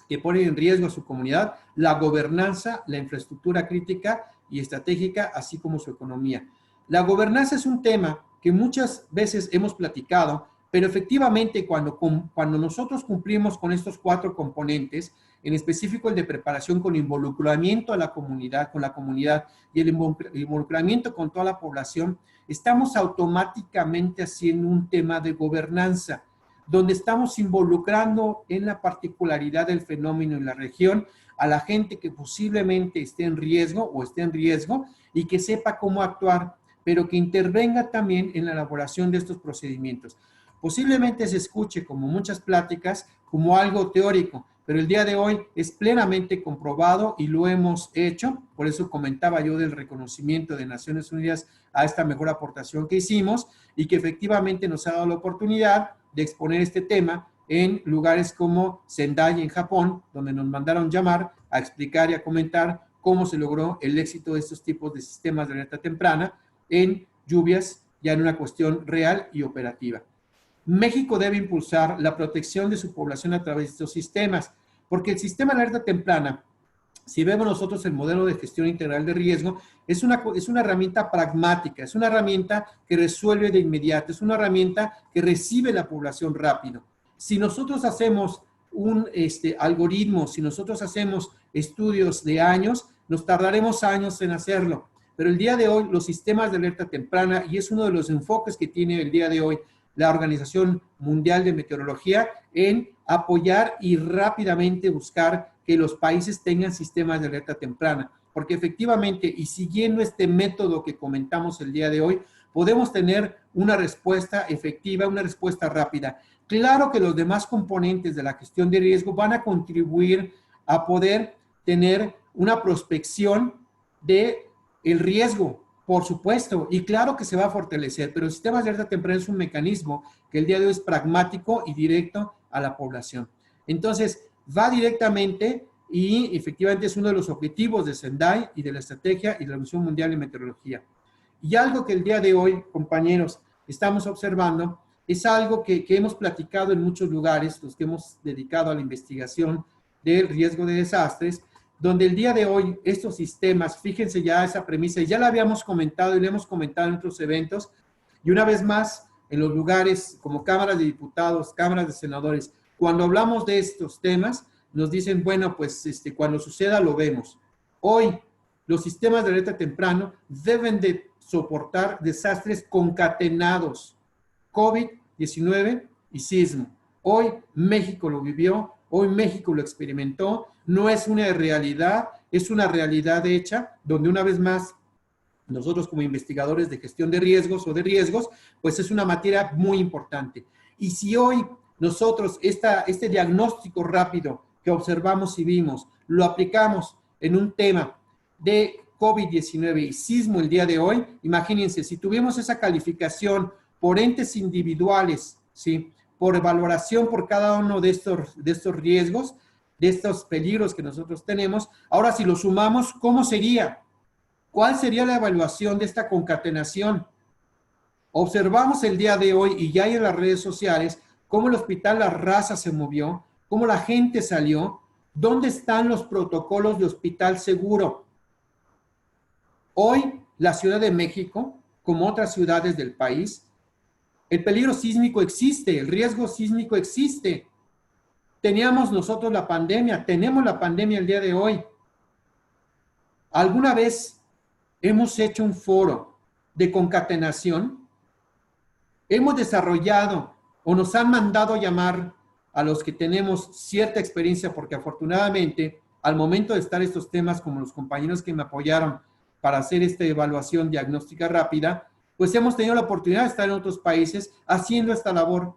que ponen en riesgo a su comunidad, la gobernanza, la infraestructura crítica y estratégica, así como su economía. La gobernanza es un tema que muchas veces hemos platicado, pero efectivamente cuando nosotros cumplimos con estos 4 componentes, en específico el de preparación con involucramiento a la comunidad, con la comunidad y el involucramiento con toda la población, estamos automáticamente haciendo un tema de gobernanza, donde estamos involucrando en la particularidad del fenómeno en la región a la gente que posiblemente esté en riesgo y que sepa cómo actuar, pero que intervenga también en la elaboración de estos procedimientos. Posiblemente se escuche, como muchas pláticas, como algo teórico, pero el día de hoy es plenamente comprobado y lo hemos hecho. Por eso comentaba yo del reconocimiento de Naciones Unidas a esta mejor aportación que hicimos y que efectivamente nos ha dado la oportunidad de exponer este tema en lugares como Sendai en Japón, donde nos mandaron llamar a explicar y a comentar cómo se logró el éxito de estos tipos de sistemas de alerta temprana en lluvias, ya en una cuestión real y operativa. México debe impulsar la protección de su población a través de estos sistemas, porque el sistema de alerta temprana, si vemos nosotros el modelo de gestión integral de riesgo, es una herramienta pragmática, es una herramienta que resuelve de inmediato, es una herramienta que recibe la población rápido. Si nosotros hacemos un algoritmo, si nosotros hacemos estudios de años, nos tardaremos años en hacerlo. Pero el día de hoy, los sistemas de alerta temprana, y es uno de los enfoques que tiene el día de hoy la Organización Mundial de Meteorología, en apoyar y rápidamente buscar que los países tengan sistemas de alerta temprana. Porque efectivamente, y siguiendo este método que comentamos el día de hoy, podemos tener una respuesta efectiva, una respuesta rápida. Claro que los demás componentes de la gestión de riesgo van a contribuir a poder tener una prospección de el riesgo, por supuesto, y claro que se va a fortalecer, pero el sistema de alerta temprana es un mecanismo que el día de hoy es pragmático y directo a la población. Entonces, va directamente y efectivamente es uno de los objetivos de Sendai y de la estrategia y de la Organización Mundial de Meteorología. Y algo que el día de hoy, compañeros, estamos observando es algo que hemos platicado en muchos lugares, los que hemos dedicado a la investigación del riesgo de desastres, donde el día de hoy estos sistemas, fíjense ya esa premisa, ya la habíamos comentado y la hemos comentado en otros eventos, y una vez más, en los lugares como cámaras de diputados, cámaras de senadores, cuando hablamos de estos temas, nos dicen, bueno, pues cuando suceda lo vemos. Hoy, los sistemas de alerta temprano deben de soportar desastres concatenados, COVID-19 y sismo. Hoy México lo vivió, hoy México lo experimentó, no es una realidad, es una realidad hecha, donde una vez más nosotros como investigadores de gestión de riesgos o de riesgos, pues es una materia muy importante. Y si hoy nosotros este diagnóstico rápido que observamos y vimos, lo aplicamos en un tema de COVID-19 y sismo el día de hoy, imagínense, si tuvimos esa calificación por entes individuales, ¿sí?, por valoración por cada uno de estos riesgos, de estos peligros que nosotros tenemos, ahora si lo sumamos, ¿cómo sería? ¿Cuál sería la evaluación de esta concatenación? Observamos el día de hoy y ya hay en las redes sociales cómo el Hospital La Raza se movió, cómo la gente salió, dónde están los protocolos de hospital seguro. Hoy la Ciudad de México, como otras ciudades del país, el peligro sísmico existe, el riesgo sísmico existe. Teníamos nosotros la pandemia, tenemos la pandemia el día de hoy. ¿Alguna vez hemos hecho un foro de concatenación? Hemos desarrollado o nos han mandado llamar a los que tenemos cierta experiencia, porque afortunadamente al momento de estar estos temas, como los compañeros que me apoyaron para hacer esta evaluación diagnóstica rápida, pues hemos tenido la oportunidad de estar en otros países haciendo esta labor,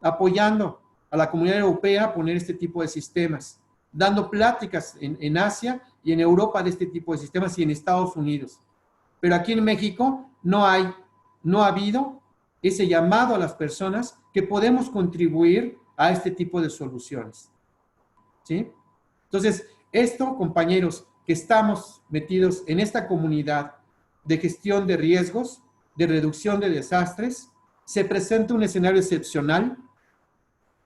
apoyando a la comunidad europea a poner este tipo de sistemas, dando pláticas en Asia y en Europa de este tipo de sistemas y en Estados Unidos. Pero aquí en México no ha habido ese llamado a las personas que podemos contribuir a este tipo de soluciones. ¿Sí? Entonces, esto, compañeros, que estamos metidos en esta comunidad de gestión de riesgos, de reducción de desastres, se presenta un escenario excepcional,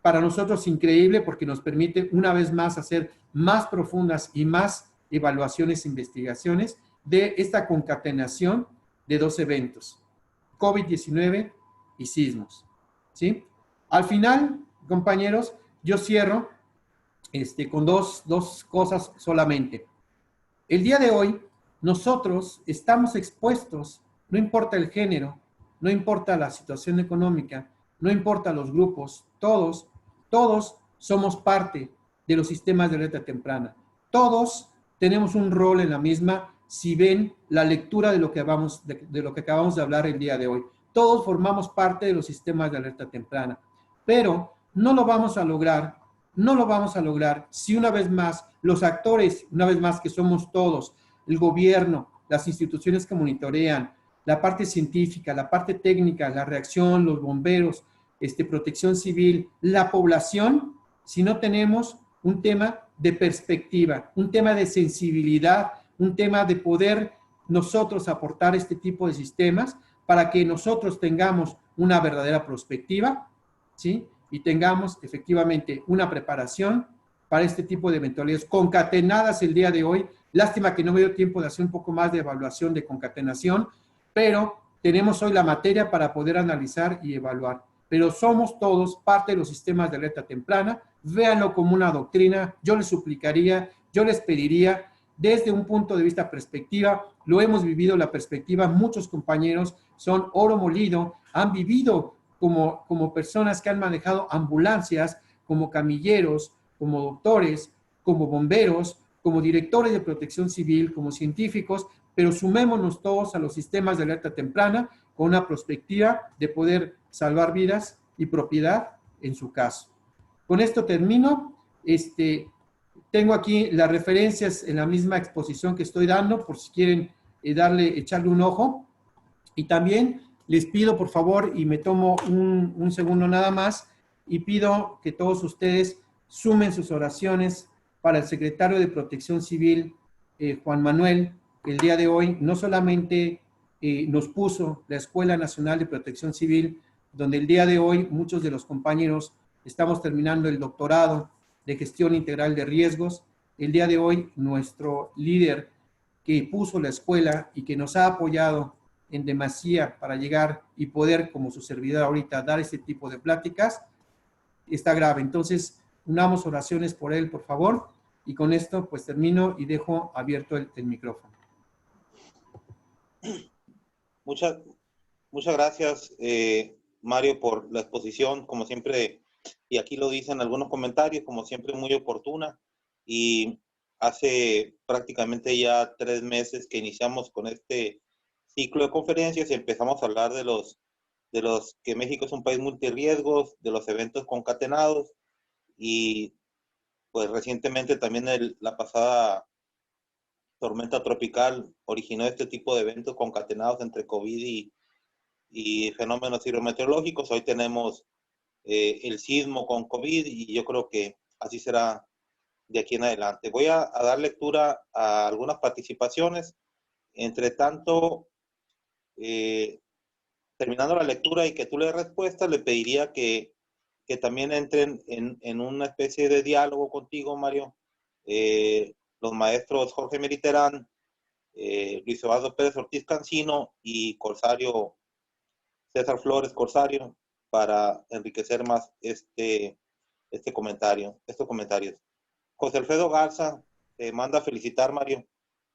para nosotros increíble, porque nos permite una vez más hacer más profundas y más evaluaciones e investigaciones de esta concatenación de dos eventos, COVID-19 y sismos. ¿Sí? Al final, compañeros, yo cierro con dos cosas solamente. El día de hoy, nosotros estamos expuestos, no importa el género, no importa la situación económica, no importa los grupos, todos somos parte de los sistemas de alerta temprana. Todos tenemos un rol en la misma, si ven la lectura de lo que acabamos de hablar el día de hoy. Todos formamos parte de los sistemas de alerta temprana, pero no lo vamos a lograr si una vez más los actores, una vez más que somos todos, el gobierno, las instituciones que monitorean, la parte científica, la parte técnica, la reacción, los bomberos, protección civil, la población, si no tenemos un tema de perspectiva, un tema de sensibilidad, un tema de poder nosotros aportar este tipo de sistemas para que nosotros tengamos una verdadera perspectiva, ¿sí? Y tengamos efectivamente una preparación para este tipo de eventualidades concatenadas el día de hoy. Lástima que no me dio tiempo de hacer un poco más de evaluación de concatenación, pero tenemos hoy la materia para poder analizar y evaluar. Pero somos todos parte de los sistemas de alerta temprana. Véanlo como una doctrina. Yo les suplicaría, yo les pediría, desde un punto de vista perspectiva, lo hemos vivido la perspectiva, muchos compañeros son oro molido, han vivido como personas que han manejado ambulancias, como camilleros, como doctores, como bomberos, como directores de protección civil, como científicos, pero sumémonos todos a los sistemas de alerta temprana con una perspectiva de poder salvar vidas y propiedad en su caso. Con esto termino. Tengo aquí las referencias en la misma exposición que estoy dando, por si quieren echarle un ojo. Y también les pido, por favor, y me tomo un segundo nada más, y pido que todos ustedes sumen sus oraciones para el secretario de Protección Civil, Juan Manuel, que el día de hoy no solamente nos puso la Escuela Nacional de Protección Civil, donde el día de hoy muchos de los compañeros estamos terminando el doctorado de Gestión Integral de Riesgos. El día de hoy nuestro líder que puso la escuela y que nos ha apoyado en demasía para llegar y poder, como su servidor ahorita, dar este tipo de pláticas, está grave. Entonces, unamos oraciones por él, por favor, y con esto pues termino y dejo abierto el micrófono. Muchas gracias, Mario, por la exposición. Como siempre, y aquí lo dicen algunos comentarios, como siempre muy oportuna, y hace prácticamente ya 3 meses que iniciamos con este ciclo de conferencias y empezamos a hablar de los que México es un país multirriesgos, de los eventos concatenados, y pues recientemente también la pasada tormenta tropical originó este tipo de eventos concatenados entre COVID y fenómenos hidrometeorológicos. Hoy tenemos el sismo con COVID y yo creo que así será de aquí en adelante. Voy a dar lectura a algunas participaciones. Entre tanto, terminando la lectura y que tú le des respuesta, le pediría que también entren en una especie de diálogo contigo, Mario, los maestros Jorge Meriterán, Luis Eduardo Pérez Ortiz Cancino y Corsario, César Flores Corsario, para enriquecer más estos comentarios. José Alfredo Garza manda a felicitar, Mario.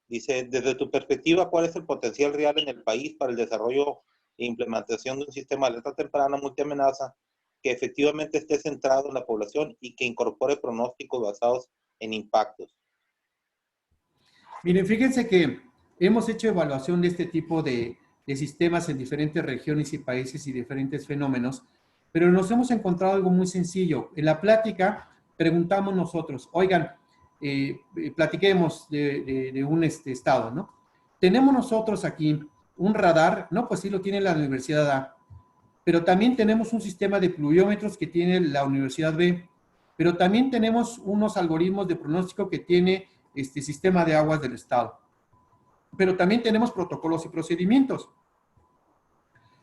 Dice, desde tu perspectiva, ¿cuál es el potencial real en el país para el desarrollo e implementación de un sistema de alerta temprana multiamenaza que efectivamente esté centrado en la población y que incorpore pronósticos basados en impactos? Miren, fíjense que hemos hecho evaluación de este tipo de sistemas en diferentes regiones y países y diferentes fenómenos, pero nos hemos encontrado algo muy sencillo. En la plática preguntamos nosotros, oigan, platiquemos de un estado, ¿no? Tenemos nosotros aquí un radar, no, pues sí lo tiene la Universidad A, pero también tenemos un sistema de pluviómetros que tiene la Universidad B, pero también tenemos unos algoritmos de pronóstico que tiene este sistema de aguas del estado. Pero también tenemos protocolos y procedimientos.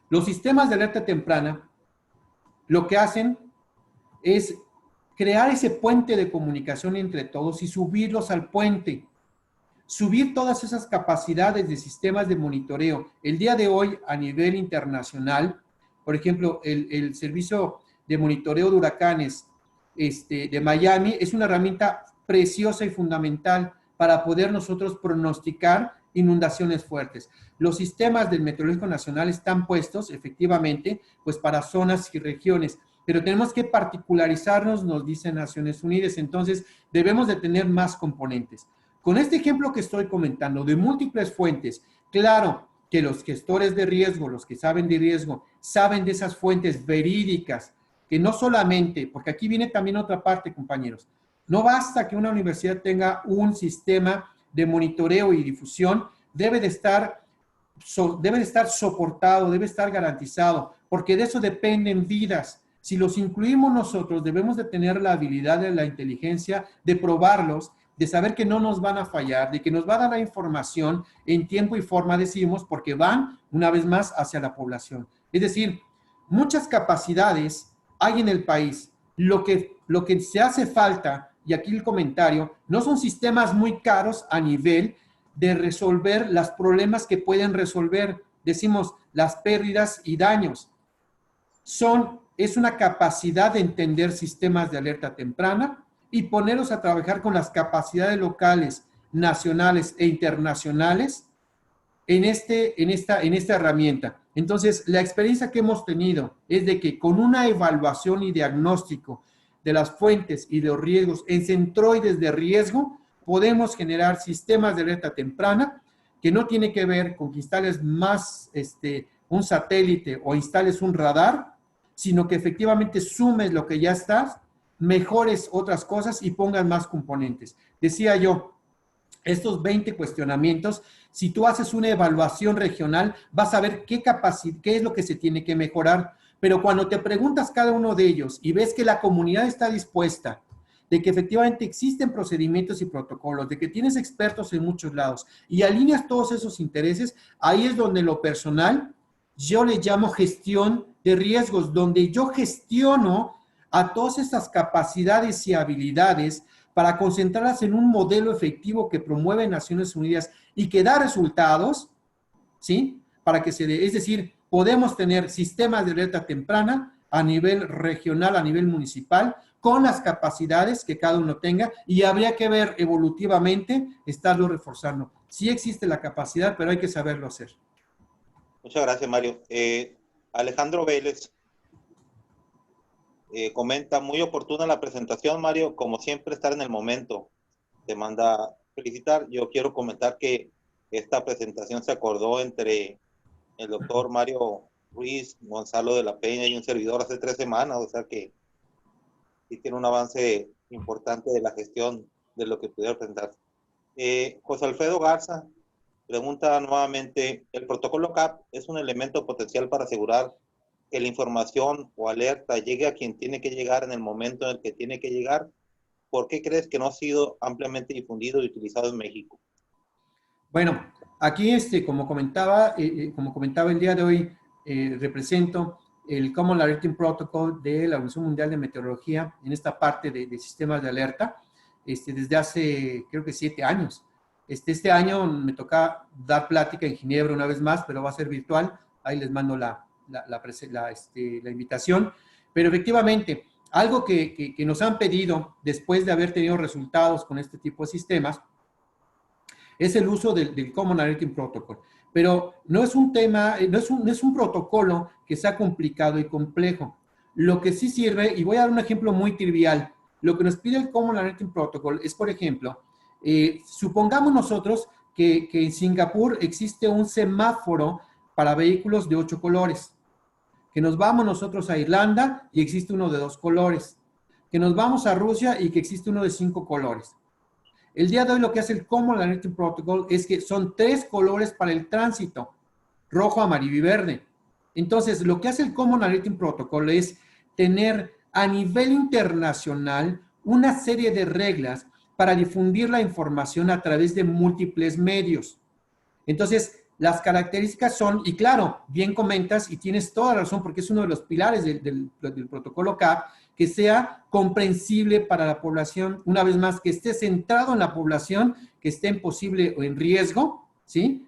Los sistemas de alerta temprana lo que hacen es crear ese puente de comunicación entre todos y subirlos al puente. Subir todas esas capacidades de sistemas de monitoreo. El día de hoy, a nivel internacional, por ejemplo, el servicio de monitoreo de huracanes de Miami es una herramienta preciosa y fundamental para poder nosotros pronosticar inundaciones fuertes. Los sistemas del Meteorológico Nacional están puestos, efectivamente, pues para zonas y regiones, pero tenemos que particularizarnos, nos dicen Naciones Unidas, entonces debemos de tener más componentes. Con este ejemplo que estoy comentando, de múltiples fuentes, claro que los gestores de riesgo, los que saben de riesgo, saben de esas fuentes verídicas, que no solamente, porque aquí viene también otra parte, compañeros, no basta que una universidad tenga un sistema de monitoreo y difusión, debe de estar soportado, debe estar garantizado, porque de eso dependen vidas. Si los incluimos nosotros, debemos de tener la habilidad de la inteligencia de probarlos, de saber que no nos van a fallar, de que nos va a dar la información en tiempo y forma, decimos, porque van, una vez más, hacia la población. Es decir, muchas capacidades hay en el país. Lo que se hace falta, y aquí el comentario, no son sistemas muy caros a nivel de resolver los problemas que pueden resolver, decimos, las pérdidas y daños. Es una capacidad de entender sistemas de alerta temprana y ponerlos a trabajar con las capacidades locales, nacionales e internacionales en esta herramienta. Entonces, la experiencia que hemos tenido es de que con una evaluación y diagnóstico de las fuentes y de los riesgos en centroides de riesgo, podemos generar sistemas de alerta temprana que no tiene que ver con que instales más un satélite o instales un radar, sino que efectivamente sumes lo que ya está, mejores otras cosas y pongas más componentes. Decía yo, estos 20 cuestionamientos, si tú haces una evaluación regional, vas a ver qué es lo que se tiene que mejorar. Pero cuando te preguntas cada uno de ellos y ves que la comunidad está dispuesta, de que efectivamente existen procedimientos y protocolos, de que tienes expertos en muchos lados y alineas todos esos intereses, ahí es donde lo personal, yo le llamo gestión de riesgos, donde yo gestiono a todas estas capacidades y habilidades para concentrarlas en un modelo efectivo que promueve Naciones Unidas y que da resultados, ¿sí? Para que se dé, es decir, podemos tener sistemas de alerta temprana a nivel regional, a nivel municipal, con las capacidades que cada uno tenga y habría que ver evolutivamente, estarlo reforzando. Sí existe la capacidad, pero hay que saberlo hacer. Muchas gracias, Mario. Alejandro Vélez Comenta, muy oportuna la presentación, Mario, como siempre estar en el momento. Te manda felicitar. Yo quiero comentar que esta presentación se acordó entre el doctor Mario Ruiz, Gonzalo de la Peña y un servidor hace 3 semanas, o sea que sí tiene un avance importante de la gestión de lo que pudiera presentar. José Alfredo Garza pregunta nuevamente, ¿el protocolo CAP es un elemento potencial para asegurar que la información o alerta llegue a quien tiene que llegar en el momento en el que tiene que llegar? ¿Por qué crees que no ha sido ampliamente difundido y utilizado en México? Bueno, aquí, como comentaba el día de hoy, represento el Common Alerting Protocol de la Organización Mundial de Meteorología en esta parte de sistemas de alerta, desde hace, creo que 7 años. Este año me toca dar plática en Ginebra una vez más, pero va a ser virtual. Ahí les mando la invitación. Pero efectivamente, algo que nos han pedido después de haber tenido resultados con este tipo de sistemas es el uso del Common Alerting Protocol. Pero no es un tema, no es un protocolo que sea complicado y complejo. Lo que sí sirve, y voy a dar un ejemplo muy trivial, lo que nos pide el Common Alerting Protocol es, por ejemplo, supongamos nosotros que en Singapur existe un semáforo para vehículos de 8 colores, que nos vamos nosotros a Irlanda y existe uno de 2 colores, que nos vamos a Rusia y que existe uno de 5 colores. El día de hoy lo que hace el Common Alerting Protocol es que son 3 colores para el tránsito, rojo, amarillo y verde. Entonces, lo que hace el Common Alerting Protocol es tener a nivel internacional una serie de reglas para difundir la información a través de múltiples medios. Entonces, las características son, y claro, bien comentas y tienes toda la razón porque es uno de los pilares del protocolo CAP, que sea comprensible para la población, una vez más, que esté centrado en la población, que esté en posible o en riesgo, ¿sí?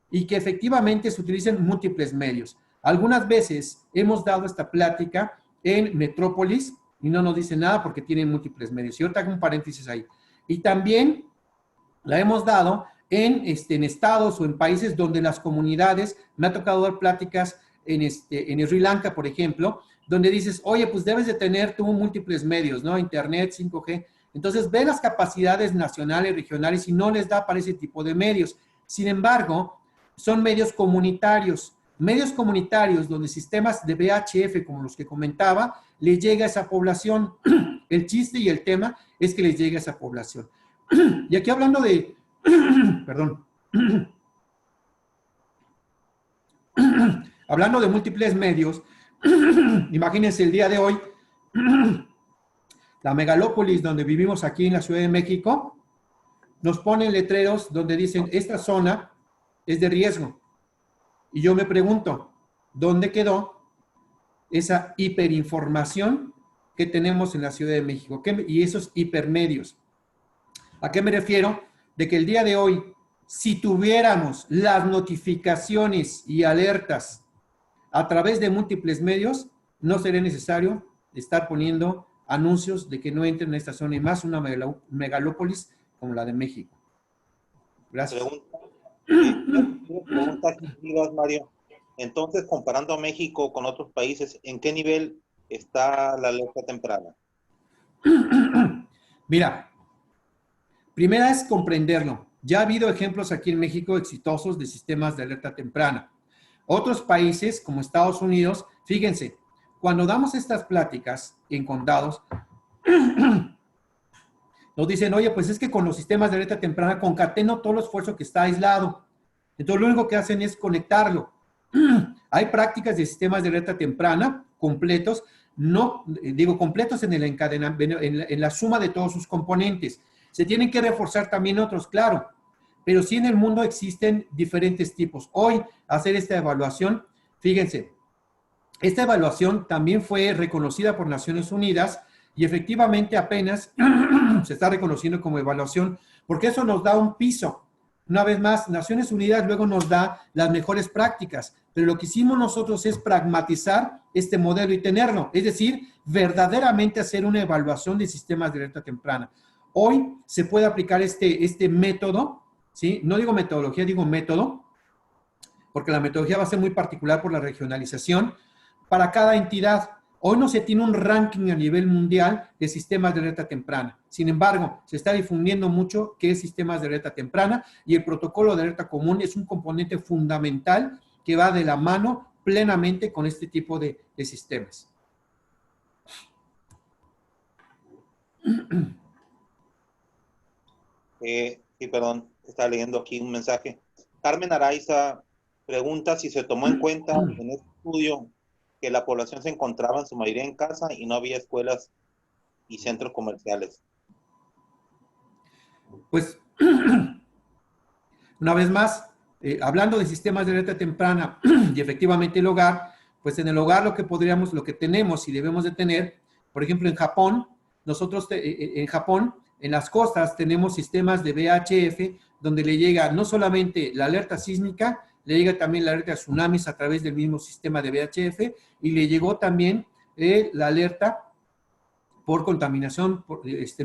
Y que efectivamente se utilicen múltiples medios. Algunas veces hemos dado esta plática en Metrópolis y no nos dice nada porque tienen múltiples medios. Y ahorita hago un paréntesis ahí. Y también la hemos dado en estados o en países donde las comunidades, me ha tocado dar pláticas en Sri Lanka, por ejemplo, donde dices, oye, pues debes de tener tú múltiples medios, ¿no? Internet, 5G. Entonces, ve las capacidades nacionales, regionales y no les da para ese tipo de medios. Sin embargo, son medios comunitarios donde sistemas de VHF, como los que comentaba, les llega a esa población. El chiste y el tema es que les llegue a esa población. Y aquí hablando de, perdón, hablando de múltiples medios, imagínense el día de hoy, la megalópolis donde vivimos aquí en la Ciudad de México, nos ponen letreros donde dicen, esta zona es de riesgo. Y yo me pregunto, ¿dónde quedó esa hiperinformación que tenemos en la Ciudad de México? Y esos hipermedios. ¿A qué me refiero? De que el día de hoy, si tuviéramos las notificaciones y alertas a través de múltiples medios, no sería necesario estar poniendo anuncios de que no entren en esta zona y más una megalópolis como la de México. Gracias. Pregunta, Mario. Entonces, comparando a México con otros países, ¿en qué nivel está la alerta temprana? Mira, primera es comprenderlo. Ya ha habido ejemplos aquí en México exitosos de sistemas de alerta temprana. Otros países, como Estados Unidos, fíjense, cuando damos estas pláticas en condados, nos dicen, oye, pues es que con los sistemas de alerta temprana concateno todo el esfuerzo que está aislado. Entonces, lo único que hacen es conectarlo. Hay prácticas de sistemas de alerta temprana completos, no digo completos en el encadenamiento, en la suma de todos sus componentes. Se tienen que reforzar también otros, claro, pero sí en el mundo existen diferentes tipos. Hoy, hacer esta evaluación, fíjense, esta evaluación también fue reconocida por Naciones Unidas y efectivamente apenas se está reconociendo como evaluación, porque eso nos da un piso. Una vez más, Naciones Unidas luego nos da las mejores prácticas, pero lo que hicimos nosotros es pragmatizar este modelo y tenerlo, es decir, verdaderamente hacer una evaluación de sistemas de alerta temprana. Hoy se puede aplicar este método, ¿sí? No digo metodología, digo método, porque la metodología va a ser muy particular por la regionalización para cada entidad. Hoy no se tiene un ranking a nivel mundial de sistemas de alerta temprana. Sin embargo, se está difundiendo mucho qué es sistemas de alerta temprana y el protocolo de alerta común es un componente fundamental que va de la mano plenamente con este tipo de sistemas. Sí, perdón, estaba leyendo aquí un mensaje. Carmen Araiza pregunta si se tomó en cuenta en este estudio que la población se encontraba en su mayoría en casa y no había escuelas y centros comerciales. Pues, una vez más, hablando de sistemas de alerta temprana y efectivamente el hogar, pues en el hogar lo que tenemos y debemos de tener, por ejemplo, en Japón, nosotros en Japón, en las costas tenemos sistemas de VHF donde le llega no solamente la alerta sísmica, le llega también la alerta de tsunamis a través del mismo sistema de VHF y le llegó también la alerta por contaminación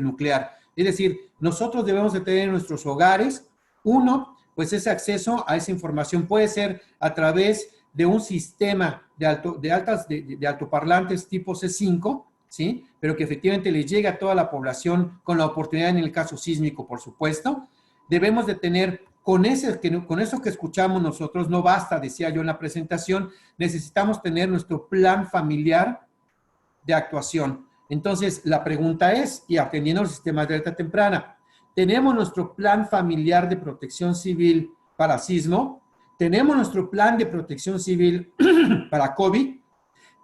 nuclear. Es decir, nosotros debemos de tener en nuestros hogares, uno, pues ese acceso a esa información puede ser a través de un sistema de altoparlantes tipo C5, ¿sí? Pero que efectivamente les llega a toda la población con la oportunidad en el caso sísmico, por supuesto. Debemos de tener, con eso que escuchamos nosotros, no basta, decía yo en la presentación, necesitamos tener nuestro plan familiar de actuación. Entonces, la pregunta es, y atendiendo a los sistemas de alerta temprana, ¿tenemos nuestro plan familiar de protección civil para sismo? ¿Tenemos nuestro plan de protección civil para COVID?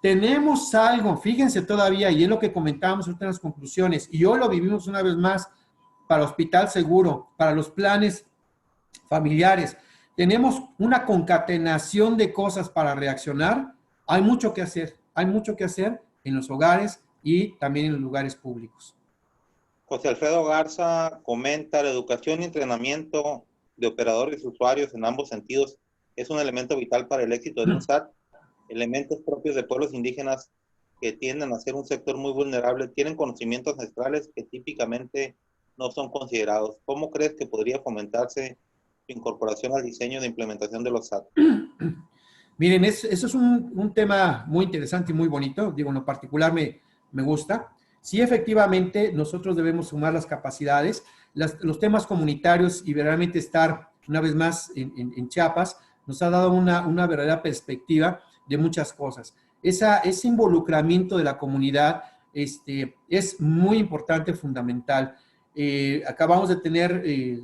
Tenemos algo, fíjense todavía, y es lo que comentábamos en las conclusiones, y hoy lo vivimos una vez más, para Hospital Seguro, para los planes familiares. Tenemos una concatenación de cosas para reaccionar. Hay mucho que hacer en los hogares y también en los lugares públicos. José Alfredo Garza comenta, la educación y entrenamiento de operadores y usuarios en ambos sentidos es un elemento vital para el éxito de un SAT. Elementos propios de pueblos indígenas que tienden a ser un sector muy vulnerable tienen conocimientos ancestrales que típicamente no son considerados. ¿Cómo crees que podría fomentarse su incorporación al diseño de implementación de los SAT? Miren, eso es un tema muy interesante y muy bonito. Digo, en lo particular me gusta. Sí, efectivamente, nosotros debemos sumar las capacidades, los temas comunitarios y verdaderamente estar una vez más en Chiapas nos ha dado una verdadera perspectiva de muchas cosas. Ese involucramiento de la comunidad es muy importante, fundamental. Acabamos de tener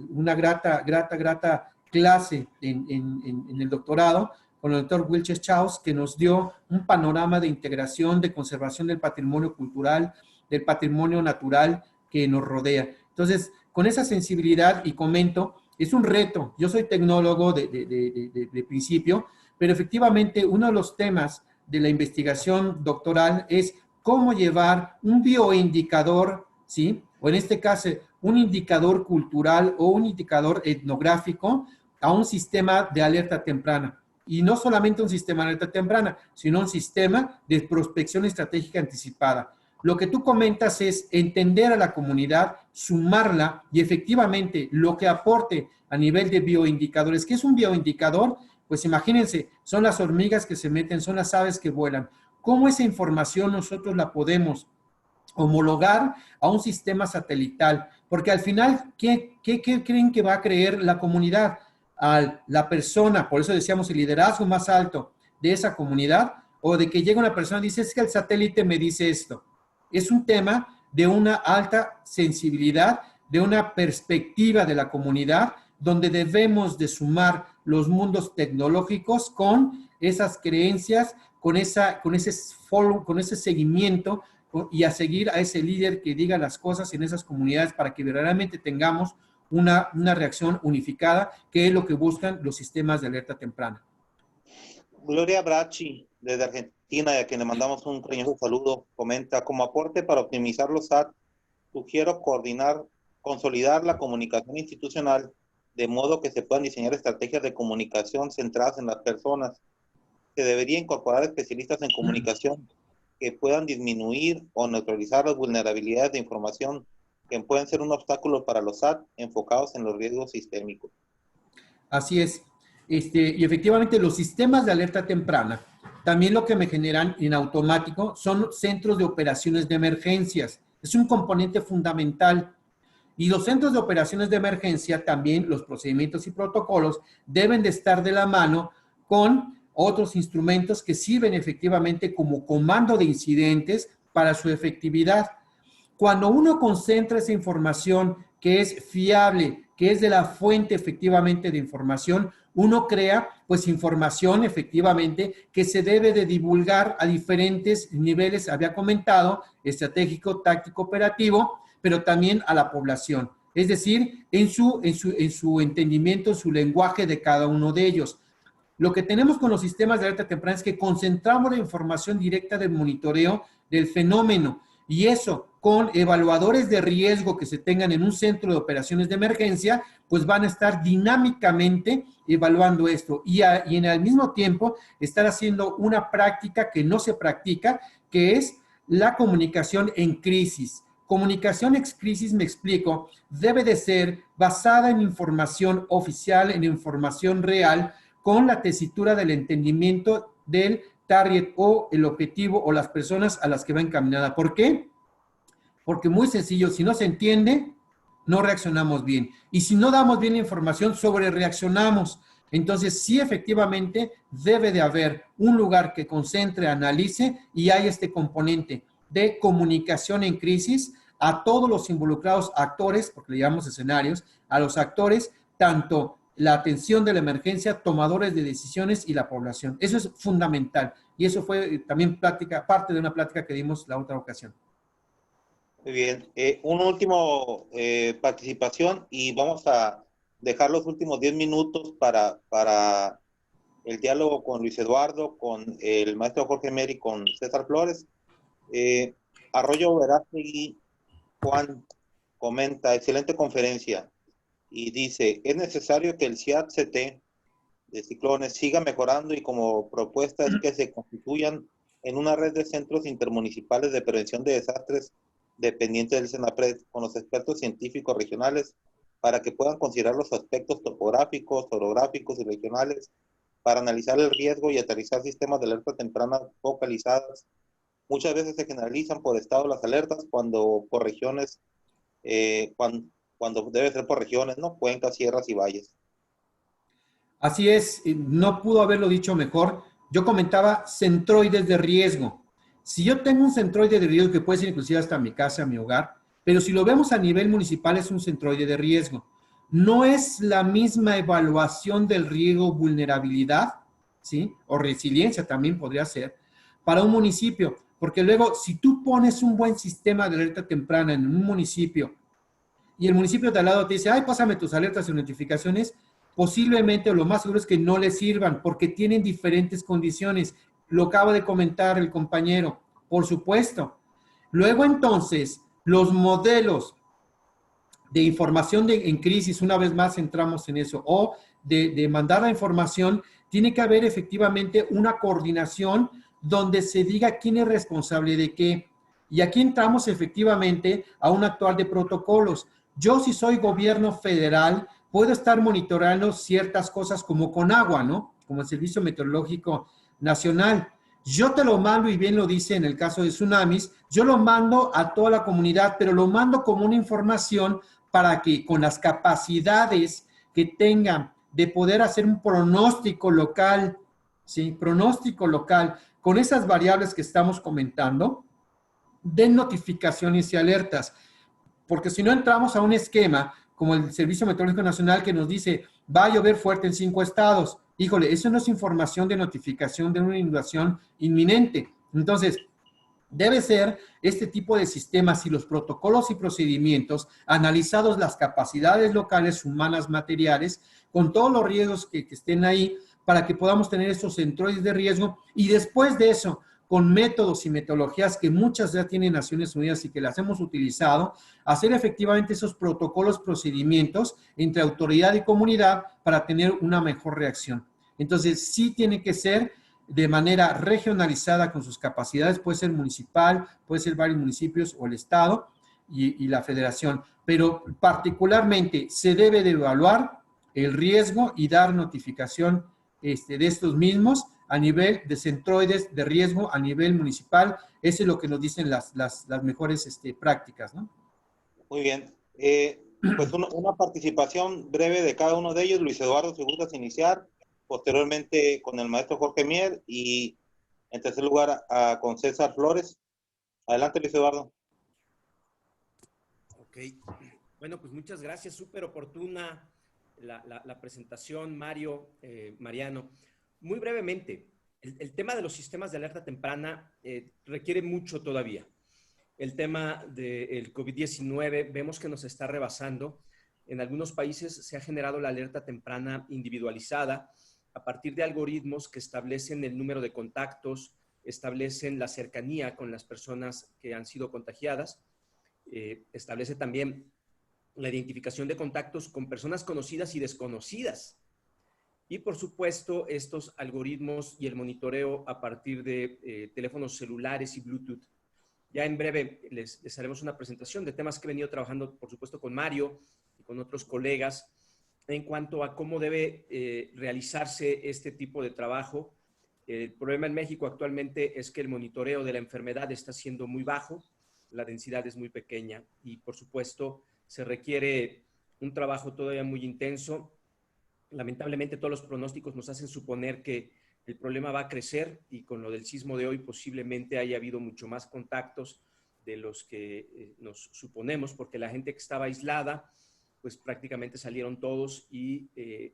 una grata clase en el doctorado con el doctor Wilches Chaus, que nos dio un panorama de integración, de conservación del patrimonio cultural, del patrimonio natural que nos rodea. Entonces, con esa sensibilidad, y comento, es un reto. Yo soy tecnólogo de principio, pero efectivamente uno de los temas de la investigación doctoral es cómo llevar un bioindicador, ¿sí? O en este caso, un indicador cultural o un indicador etnográfico a un sistema de alerta temprana. Y no solamente un sistema de alerta temprana, sino un sistema de prospección estratégica anticipada. Lo que tú comentas es entender a la comunidad, sumarla y efectivamente lo que aporte a nivel de bioindicadores. ¿Qué es un bioindicador? Pues imagínense, son las hormigas que se meten, son las aves que vuelan. ¿Cómo esa información nosotros la podemos homologar a un sistema satelital? Porque al final, ¿qué creen que va a creer la comunidad? A la persona, por eso decíamos el liderazgo más alto de esa comunidad, o de que llega una persona y dice, es que el satélite me dice esto. Es un tema de una alta sensibilidad, de una perspectiva de la comunidad, donde debemos de sumar los mundos tecnológicos con esas creencias, con ese seguimiento y a seguir a ese líder que diga las cosas en esas comunidades para que verdaderamente tengamos una reacción unificada, que es lo que buscan los sistemas de alerta temprana. Gloria Bracci, desde Argentina, y a quien le mandamos un cariñoso saludo, comenta, como aporte para optimizar los SAT, sugiero consolidar la comunicación institucional de modo que se puedan diseñar estrategias de comunicación centradas en las personas. Se debería incorporar especialistas en comunicación que puedan disminuir o neutralizar las vulnerabilidades de información que pueden ser un obstáculo para los SAT enfocados en los riesgos sistémicos. Así es. Y efectivamente los sistemas de alerta temprana también lo que me generan en automático son centros de operaciones de emergencias. Es un componente fundamental. Y los centros de operaciones de emergencia, también los procedimientos y protocolos, deben de estar de la mano con otros instrumentos que sirven efectivamente como comando de incidentes para su efectividad. Cuando uno concentra esa información que es fiable, que es de la fuente efectivamente de información, uno crea pues información efectivamente que se debe de divulgar a diferentes niveles, había comentado, estratégico, táctico, operativo, pero también a la población. Es decir, en su entendimiento, en su lenguaje de cada uno de ellos. Lo que tenemos con los sistemas de alerta temprana es que concentramos la información directa del monitoreo del fenómeno y eso con evaluadores de riesgo que se tengan en un centro de operaciones de emergencia, pues van a estar dinámicamente evaluando esto y en el mismo tiempo estar haciendo una práctica que no se practica, que es la comunicación en crisis. Comunicación en crisis, me explico, debe de ser basada en información oficial, en información real, con la tesitura del entendimiento del target o el objetivo o las personas a las que va encaminada. ¿Por qué? Porque muy sencillo, si no se entiende, no reaccionamos bien. Y si no damos bien la información, sobre reaccionamos. Entonces, sí, efectivamente, debe de haber un lugar que concentre, analice y hay este componente de comunicación en crisis a todos los involucrados actores, porque le llamamos escenarios, a los actores, tanto la atención de la emergencia, tomadores de decisiones y la población. Eso es fundamental. Y eso fue también parte de una plática que dimos la otra ocasión. Muy bien. Un último participación y vamos a dejar los últimos 10 minutos para el diálogo con Luis Eduardo, con el maestro Jorge Meri, con César Flores. Arroyo Verástegui, Juan, comenta, excelente conferencia, y dice, es necesario que el CIAT-CT de ciclones siga mejorando y como propuesta es que se constituyan en una red de centros intermunicipales de prevención de desastres dependientes del CENAPRED con los expertos científicos regionales para que puedan considerar los aspectos topográficos, orográficos y regionales para analizar el riesgo y aterrizar sistemas de alerta temprana focalizadas. Muchas veces se generalizan por estado las alertas cuando por regiones, cuando debe ser por regiones, ¿no? Cuencas, sierras y valles. Así es, no pudo haberlo dicho mejor. Yo comentaba centroides de riesgo. Si yo tengo un centroide de riesgo que puede ser inclusive hasta mi casa, mi hogar, pero si lo vemos a nivel municipal es un centroide de riesgo. No es la misma evaluación del riesgo vulnerabilidad, ¿sí? O resiliencia también podría ser, para un municipio. Porque luego, si tú pones un buen sistema de alerta temprana en un municipio y el municipio de al lado te dice, ay, pásame tus alertas y notificaciones, posiblemente o lo más seguro es que no les sirvan porque tienen diferentes condiciones. Lo acaba de comentar el compañero, por supuesto. Luego entonces, los modelos de información en crisis, una vez más entramos en eso, o de mandar la información, tiene que haber efectivamente una coordinación donde se diga quién es responsable de qué. Y aquí entramos efectivamente a un actuar de protocolos. Yo, si soy gobierno federal, puedo estar monitoreando ciertas cosas como con agua, ¿no? Como el Servicio Meteorológico Nacional. Yo te lo mando, y bien lo dice en el caso de tsunamis, yo lo mando a toda la comunidad, pero lo mando como una información para que con las capacidades que tengan de poder hacer un pronóstico local, ¿sí? Pronóstico local, con esas variables que estamos comentando, den notificaciones y alertas. Porque si no entramos a un esquema como el Servicio Meteorológico Nacional que nos dice, va a llover fuerte en 5 estados. Híjole, eso no es información de notificación de una inundación inminente. Entonces, debe ser este tipo de sistemas y los protocolos y procedimientos analizados las capacidades locales, humanas, materiales, con todos los riesgos que estén ahí para que podamos tener estos centroides de riesgo y después de eso, con métodos y metodologías que muchas ya tienen Naciones Unidas y que las hemos utilizado, hacer efectivamente esos protocolos, procedimientos entre autoridad y comunidad para tener una mejor reacción. Entonces, sí tiene que ser de manera regionalizada con sus capacidades, puede ser municipal, puede ser varios municipios o el Estado y la Federación, pero particularmente se debe de evaluar el riesgo y dar notificación de estos mismos a nivel de centroides de riesgo a nivel municipal. Eso es lo que nos dicen las mejores prácticas, ¿no? Muy bien. Pues una participación breve de cada uno de ellos. Luis Eduardo, si gustas iniciar. Posteriormente con el maestro Jorge Mier y en tercer lugar con César Flores. Adelante, Luis Eduardo. Ok. Bueno, pues muchas gracias. Súper oportuna la presentación, Mario, Mariano. Muy brevemente, el tema de los sistemas de alerta temprana requiere mucho todavía. El tema del COVID-19 vemos que nos está rebasando. En algunos países se ha generado la alerta temprana individualizada a partir de algoritmos que establecen el número de contactos, establecen la cercanía con las personas que han sido contagiadas, establece también la identificación de contactos con personas conocidas y desconocidas. Y por supuesto, estos algoritmos y el monitoreo a partir de teléfonos celulares y Bluetooth. Ya en breve les haremos una presentación de temas que he venido trabajando, por supuesto, con Mario y con otros colegas en cuanto a cómo debe realizarse este tipo de trabajo. El problema en México actualmente es que el monitoreo de la enfermedad está siendo muy bajo, la densidad es muy pequeña y, por supuesto, se requiere un trabajo todavía muy intenso. Lamentablemente, todos los pronósticos nos hacen suponer que el problema va a crecer y con lo del sismo de hoy posiblemente haya habido mucho más contactos de los que nos suponemos, porque la gente que estaba aislada, pues prácticamente salieron todos y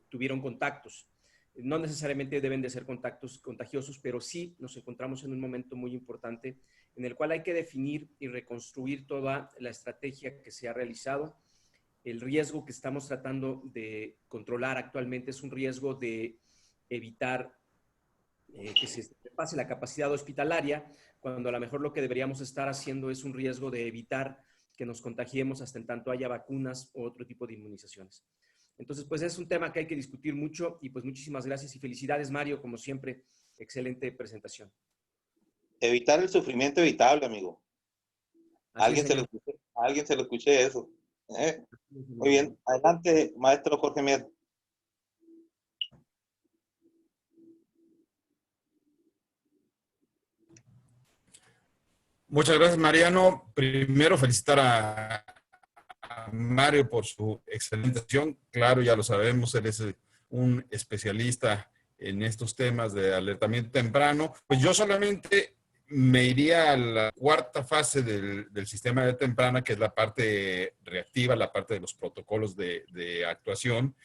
tuvieron contactos. No necesariamente deben de ser contactos contagiosos, pero sí nos encontramos en un momento muy importante en el cual hay que definir y reconstruir toda la estrategia que se ha realizado. El riesgo que estamos tratando de controlar actualmente es un riesgo de evitar que se pase la capacidad hospitalaria, cuando a lo mejor lo que deberíamos estar haciendo es un riesgo de evitar que nos contagiemos hasta en tanto haya vacunas o otro tipo de inmunizaciones. Entonces, pues es un tema que hay que discutir mucho y pues muchísimas gracias y felicidades, Mario, como siempre, excelente presentación. Evitar el sufrimiento evitable, amigo. Así Alguien se lo escuché eso. Muy bien. Adelante, maestro Jorge Mier. Muchas gracias, Mariano. Primero, felicitar a Mario por su excelente sesión. Claro, ya lo sabemos, él es un especialista en estos temas de alertamiento temprano. Pues yo solamente me iría a la cuarta fase del sistema de alerta temprana, que es la parte reactiva, la parte de los protocolos de actuación.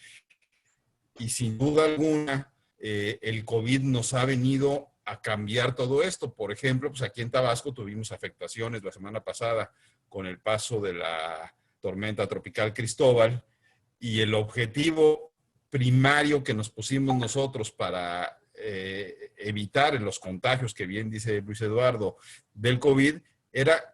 Y sin duda alguna, el COVID nos ha venido a cambiar todo esto. Por ejemplo, pues aquí en Tabasco tuvimos afectaciones la semana pasada con el paso de la tormenta tropical Cristóbal, y el objetivo primario que nos pusimos nosotros para evitar los contagios, que bien dice Luis Eduardo, del COVID, era,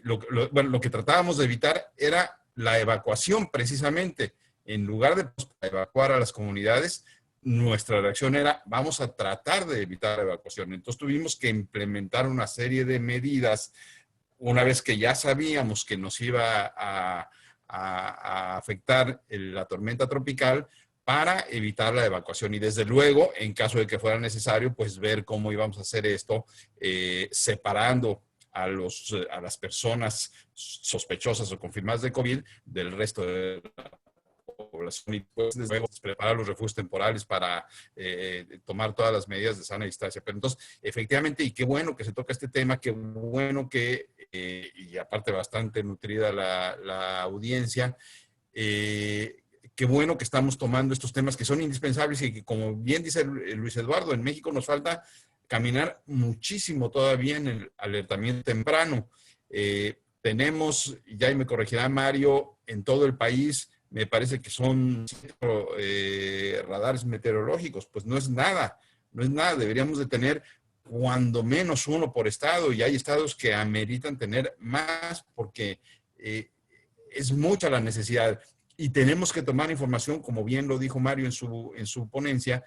lo que tratábamos de evitar era la evacuación precisamente. En lugar de evacuar a las comunidades, nuestra reacción era, vamos a tratar de evitar la evacuación. Entonces tuvimos que implementar una serie de medidas una vez que ya sabíamos que nos iba a afectar la tormenta tropical, para evitar la evacuación. Y desde luego, en caso de que fuera necesario, pues ver cómo íbamos a hacer esto, separando a las personas sospechosas o confirmadas de COVID del resto de la población, y pues desde luego preparar los refugios temporales para tomar todas las medidas de sana distancia. Pero entonces, efectivamente, y qué bueno que se toca este tema, qué bueno que, y aparte bastante nutrida la audiencia, qué bueno que estamos tomando estos temas que son indispensables y que, como bien dice Luis Eduardo, en México nos falta caminar muchísimo todavía en el alertamiento temprano. Tenemos, ya me corregirá Mario, en todo el país, me parece que son radares meteorológicos. Pues no es nada, no es nada. Deberíamos de tener cuando menos uno por estado, y hay estados que ameritan tener más porque es mucha la necesidad. Y tenemos que tomar información, como bien lo dijo Mario en su ponencia,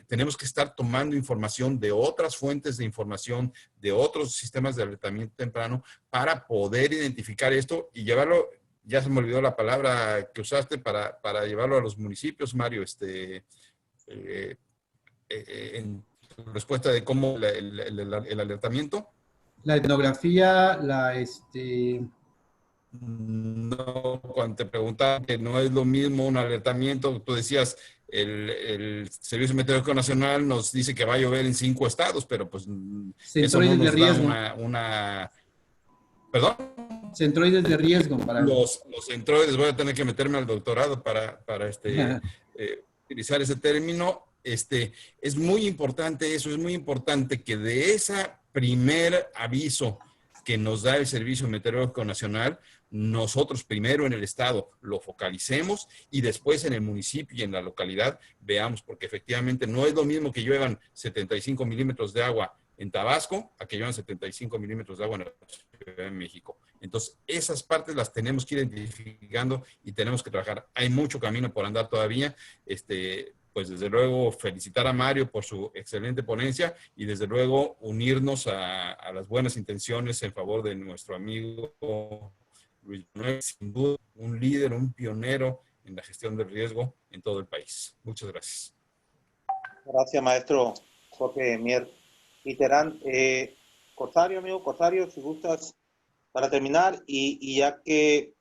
tenemos que estar tomando información de otras fuentes de información, de otros sistemas de alertamiento temprano, para poder identificar esto y llevarlo, ya se me olvidó la palabra que usaste, para llevarlo a los municipios, Mario, respuesta de cómo el alertamiento. La etnografía, No, cuando te preguntaba que no es lo mismo un alertamiento, tú decías, el Servicio Meteorológico Nacional nos dice que va a llover en 5 estados, pero pues eso no centroides de nos da riesgo. ¿Perdón? Centroides de riesgo. Para... Los centroides, voy a tener que meterme al doctorado para utilizar ese término. Es muy importante eso, es muy importante que de ese primer aviso que nos da el Servicio Meteorológico Nacional, nosotros primero en el estado lo focalicemos y después en el municipio y en la localidad veamos, porque efectivamente no es lo mismo que lluevan 75 milímetros de agua en Tabasco a que lluevan 75 milímetros de agua en la Ciudad de México. Entonces, esas partes las tenemos que ir identificando y tenemos que trabajar. Hay mucho camino por andar todavía. Pues desde luego felicitar a Mario por su excelente ponencia y desde luego unirnos a las buenas intenciones en favor de nuestro amigo Luis Manuel, sin duda un líder, un pionero en la gestión del riesgo en todo el país. Muchas gracias. Gracias, maestro Jorge Mier. Y Terán, Corsario, amigo Corsario, si gustas, para terminar, y ya que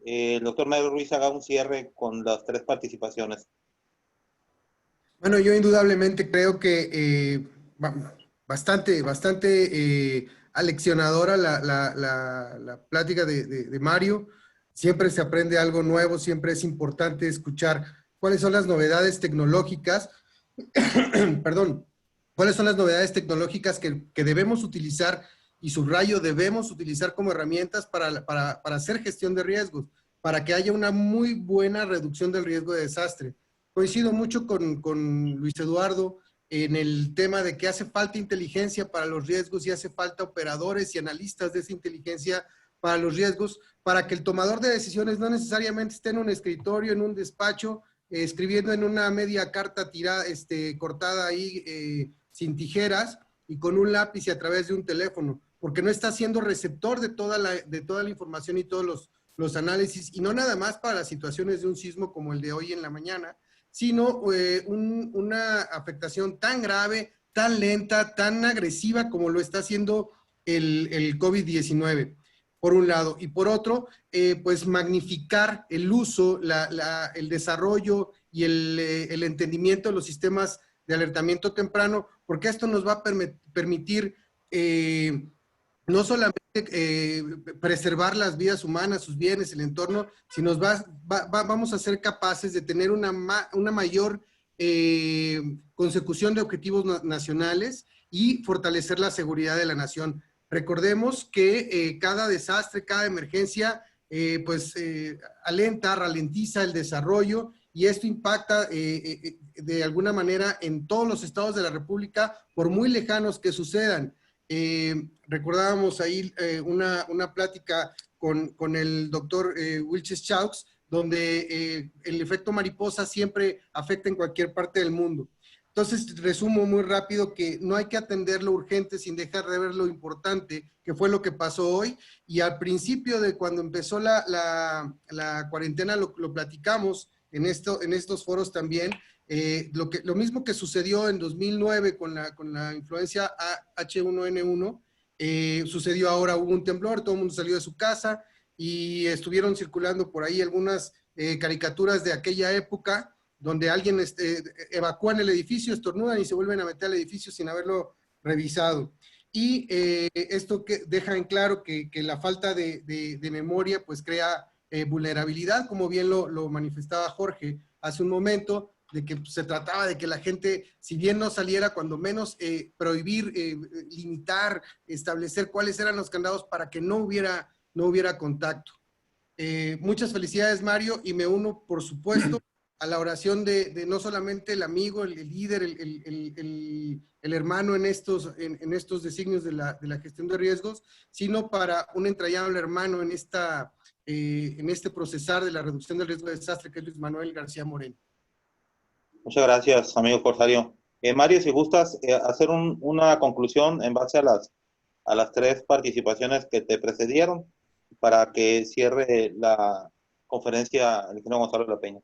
el doctor Mario Ruiz haga un cierre con las 3 participaciones. Bueno, yo indudablemente creo que bastante aleccionadora la plática de Mario. Siempre se aprende algo nuevo, siempre es importante escuchar cuáles son las novedades tecnológicas, perdón, cuáles son las novedades tecnológicas que debemos utilizar, y subrayo, debemos utilizar como herramientas para hacer gestión de riesgos, para que haya una muy buena reducción del riesgo de desastre. Coincido mucho con Luis Eduardo en el tema de que hace falta inteligencia para los riesgos y hace falta operadores y analistas de esa inteligencia para los riesgos, para que el tomador de decisiones no necesariamente esté en un escritorio, en un despacho, escribiendo en una media carta tirada, cortada ahí sin tijeras y con un lápiz y a través de un teléfono, porque no está siendo receptor de toda la información y todos los análisis, y no nada más para las situaciones de un sismo como el de hoy en la mañana, sino una afectación tan grave, tan lenta, tan agresiva como lo está haciendo el COVID-19, por un lado. Y por otro, pues magnificar el uso, el desarrollo y el entendimiento de los sistemas de alertamiento temprano, porque esto nos va a permitir no solamente preservar las vidas humanas, sus bienes, el entorno, sino vamos a ser capaces de tener una mayor consecución de objetivos nacionales y fortalecer la seguridad de la nación. Recordemos que cada desastre, cada emergencia, ralentiza el desarrollo, y esto impacta de alguna manera en todos los estados de la República, por muy lejanos que sucedan. Recordábamos ahí una plática con el doctor Wilches Chaux, donde el efecto mariposa siempre afecta en cualquier parte del mundo. Entonces, resumo muy rápido que no hay que atender lo urgente sin dejar de ver lo importante, que fue lo que pasó hoy. Y al principio de cuando empezó la cuarentena lo platicamos en estos foros también. Lo mismo que sucedió en 2009 con la influencia H1N1, sucedió ahora. Hubo un temblor, todo el mundo salió de su casa y estuvieron circulando por ahí algunas caricaturas de aquella época, donde alguien evacúan el edificio, estornudan y se vuelven a meter al edificio sin haberlo revisado. Y esto que deja en claro que la falta de memoria pues crea vulnerabilidad, como bien lo manifestaba Jorge hace un momento, de que se trataba de que la gente, si bien no saliera, cuando menos prohibir, limitar, establecer cuáles eran los candados para que no hubiera contacto. Muchas felicidades, Mario, y me uno, por supuesto, a la oración de no solamente el amigo, el líder, el hermano en estos designios de la gestión de riesgos, sino para un entrañable hermano en este procesar de la reducción del riesgo de desastre, que es Luis Manuel García Moreno. Muchas gracias, amigo Corsario. Mario, si gustas hacer una conclusión en base a las 3 participaciones que te precedieron, para que cierre la conferencia el ingeniero Gonzalo de la Peña.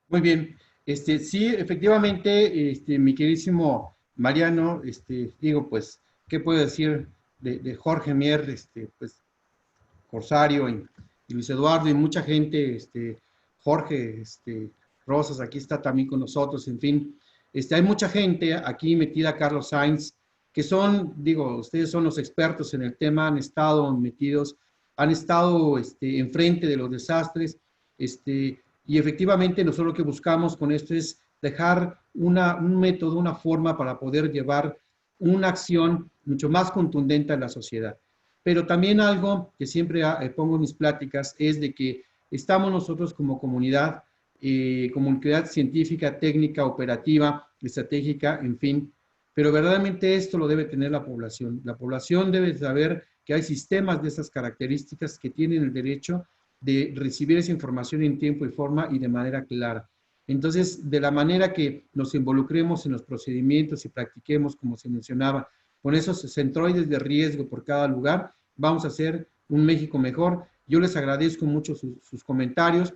Muy bien. Sí, efectivamente, mi queridísimo Mariano, digo, pues, ¿qué puedo decir de Jorge Mier, pues, Corsario y Luis Eduardo y mucha gente, Jorge, Rosas, aquí está también con nosotros, en fin, hay mucha gente aquí metida, Carlos Sainz, que son, digo, ustedes son los expertos en el tema, han estado metidos, han estado enfrente de los desastres, y efectivamente nosotros lo que buscamos con esto es dejar un método, una forma para poder llevar una acción mucho más contundente a la sociedad. Pero también algo que siempre pongo en mis pláticas es de que estamos nosotros como comunidad científica, técnica, operativa, estratégica, en fin, pero verdaderamente esto lo debe tener la población. La población debe saber que hay sistemas de esas características que tienen el derecho de recibir esa información en tiempo y forma y de manera clara. Entonces, de la manera que nos involucremos en los procedimientos y practiquemos, como se mencionaba, con esos centroides de riesgo por cada lugar, vamos a hacer un México mejor. Yo les agradezco mucho sus comentarios.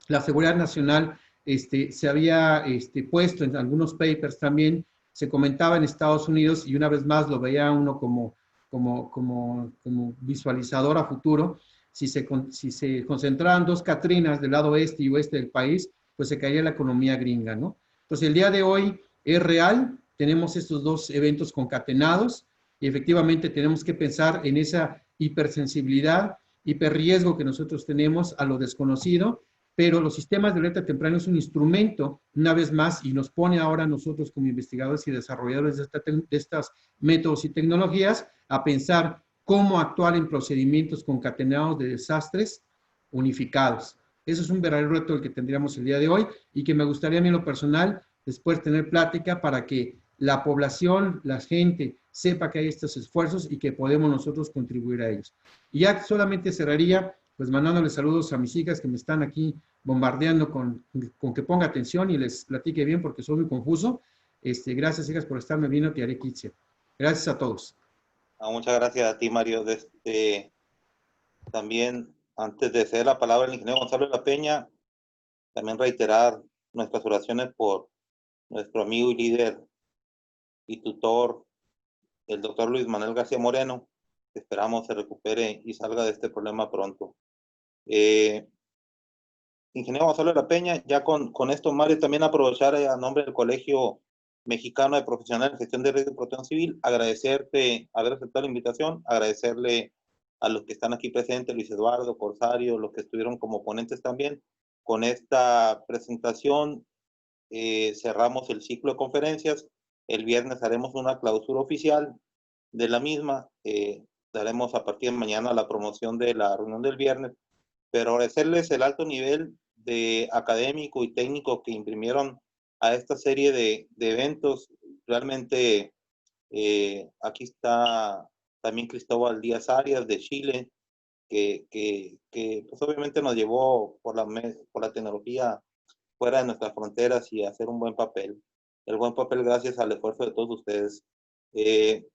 La seguridad nacional se había puesto en algunos papers también, se comentaba en Estados Unidos y una vez más lo veía uno como visualizador a futuro. Si se concentraran dos Catrinas del lado este y oeste del país, pues se caía la economía gringa, ¿no? Entonces el día de hoy es real, tenemos estos dos eventos concatenados y efectivamente tenemos que pensar en esa hipersensibilidad, hiperriesgo que nosotros tenemos a lo desconocido, pero los sistemas de alerta temprana es un instrumento, una vez más, y nos pone ahora nosotros como investigadores y desarrolladores de estos métodos y tecnologías a pensar cómo actuar en procedimientos concatenados de desastres unificados. Eso es un verdadero reto el que tendríamos el día de hoy y que me gustaría a mí en lo personal después tener plática para que la población, la gente, sepa que hay estos esfuerzos y que podemos nosotros contribuir a ellos. Y ya solamente cerraría pues mandándole saludos a mis hijas que me están aquí bombardeando con que ponga atención y les platique bien porque soy muy confuso. Gracias, hijas, por estarme viendo, te haré Kitsia. Gracias a todos. Muchas gracias a ti, Mario. También, antes de ceder la palabra al ingeniero Gonzalo de la Peña, también reiterar nuestras oraciones por nuestro amigo y líder y tutor, el doctor Luis Manuel García Moreno, que esperamos se recupere y salga de este problema pronto. Ingeniero Gonzalo de la Peña, ya con esto, Mario, también aprovechar a nombre del Colegio Mexicano de Profesionales en Gestión de Riesgo y Protección Civil, agradecerte haber aceptado la invitación, agradecerle a los que están aquí presentes, Luis Eduardo, Corsario, los que estuvieron como ponentes también. Con esta presentación cerramos el ciclo de conferencias. El viernes haremos una clausura oficial de la misma. Daremos a partir de mañana la promoción de la reunión del viernes, pero agradecerles el alto nivel de académico y técnico que imprimieron a esta serie de eventos. Realmente aquí está también Cristóbal Díaz Arias de Chile, que pues obviamente nos llevó por la tecnología fuera de nuestras fronteras y hacer un buen papel. El buen papel gracias al esfuerzo de todos ustedes.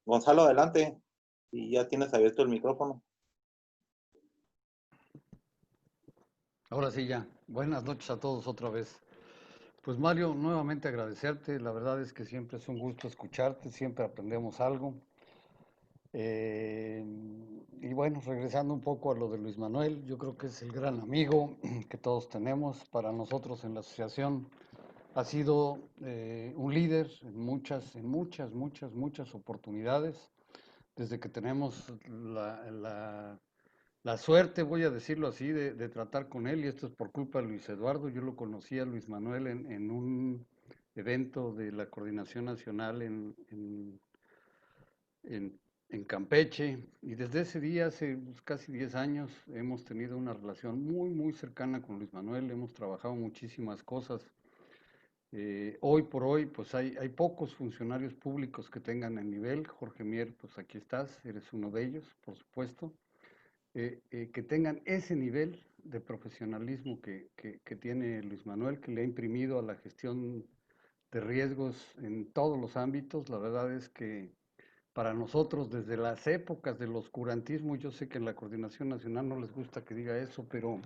Gonzalo, adelante. Y ya tienes abierto el micrófono. Ahora sí ya. Buenas noches a todos otra vez. Pues Mario, nuevamente agradecerte. La verdad es que siempre es un gusto escucharte, siempre aprendemos algo. Y bueno, regresando un poco a lo de Luis Manuel, yo creo que es el gran amigo que todos tenemos. Para nosotros en la asociación ha sido un líder en muchas oportunidades. Desde que tenemos la suerte, voy a decirlo así, de tratar con él, y esto es por culpa de Luis Eduardo. Yo lo conocí a Luis Manuel en un evento de la Coordinación Nacional en Campeche, y desde ese día, hace casi 10 años, hemos tenido una relación muy cercana con Luis Manuel, hemos trabajado muchísimas cosas. Hoy por hoy, pues hay pocos funcionarios públicos que tengan el nivel. Jorge Mier, pues aquí estás, eres uno de ellos, por supuesto. Que tengan ese nivel de profesionalismo que tiene Luis Manuel, que le ha imprimido a la gestión de riesgos en todos los ámbitos. La verdad es que para nosotros, desde las épocas del oscurantismo, yo sé que en la Coordinación Nacional no les gusta que diga eso, pero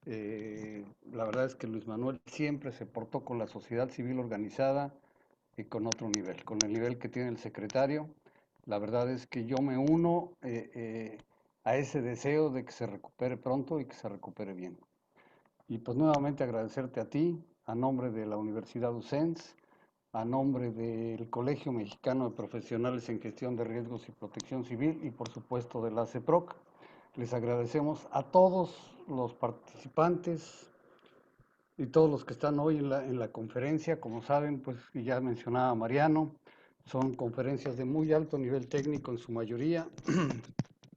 la verdad es que Luis Manuel siempre se portó con la sociedad civil organizada y con otro nivel, con el nivel que tiene el secretario. La verdad es que yo me uno a ese deseo de que se recupere pronto y que se recupere bien. Y pues nuevamente agradecerte a ti, a nombre de la Universidad UCENS, a nombre del Colegio Mexicano de Profesionales en Gestión de Riesgos y Protección Civil y por supuesto de la CEPROC. Les agradecemos a todos los participantes y todos los que están hoy en la conferencia. Como saben, pues ya mencionaba Mariano, son conferencias de muy alto nivel técnico en su mayoría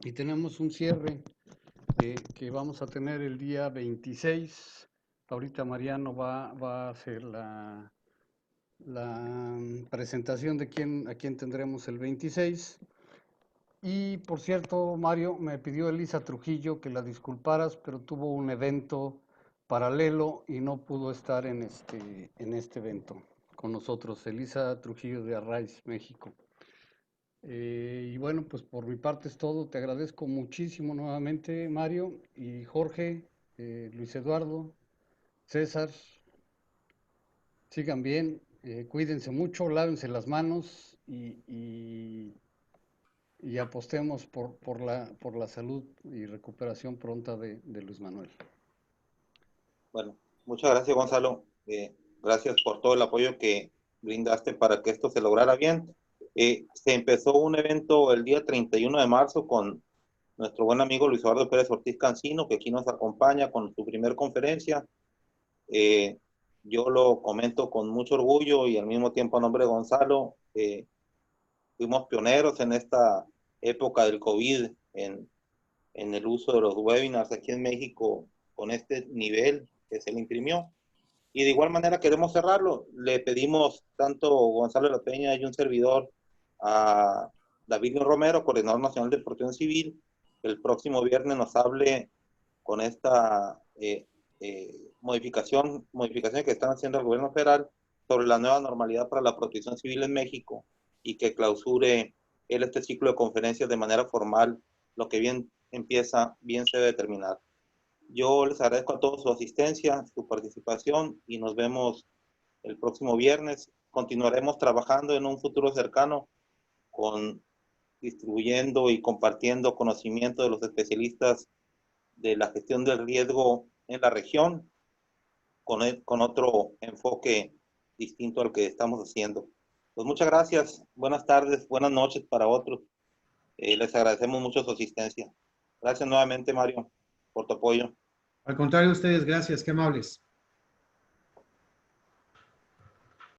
y tenemos un cierre que vamos a tener el día 26. Ahorita Mariano va a hacer la presentación de a quién tendremos el 26. Y por cierto, Mario, me pidió Elisa Trujillo que la disculparas, pero tuvo un evento paralelo y no pudo estar en este evento con nosotros. Elisa Trujillo de Arraiz, México. Y bueno, pues por mi parte es todo. Te agradezco muchísimo nuevamente, Mario y Jorge, Luis Eduardo, César. Sigan bien, cuídense mucho, lávense las manos y apostemos por la salud y recuperación pronta de Luis Manuel. Bueno, muchas gracias, Gonzalo. Gracias por todo el apoyo que brindaste para que esto se lograra bien. Se empezó un evento el día 31 de marzo con nuestro buen amigo Luis Eduardo Pérez Ortiz Cancino, que aquí nos acompaña con su primer conferencia. Yo lo comento con mucho orgullo y al mismo tiempo a nombre de Gonzalo. Fuimos pioneros en esta época del COVID en el uso de los webinars aquí en México con este nivel que se le imprimió. Y de igual manera queremos cerrarlo. Le pedimos tanto Gonzalo de la Peña y un servidor a David Romero, Coordinador Nacional de Protección Civil, que el próximo viernes nos hable con esta modificaciones que están haciendo el gobierno federal sobre la nueva normalidad para la protección civil en México y que clausure este ciclo de conferencias de manera formal. Lo que bien empieza, bien se debe terminar. Yo les agradezco a todos su asistencia, su participación y nos vemos el próximo viernes. Continuaremos trabajando en un futuro cercano distribuyendo y compartiendo conocimiento de los especialistas de la gestión del riesgo en la región con otro enfoque distinto al que estamos haciendo. Pues muchas gracias, buenas tardes, buenas noches para otros. Les agradecemos mucho su asistencia. Gracias nuevamente, Mario, por tu apoyo. Al contrario, ustedes, gracias, qué amables.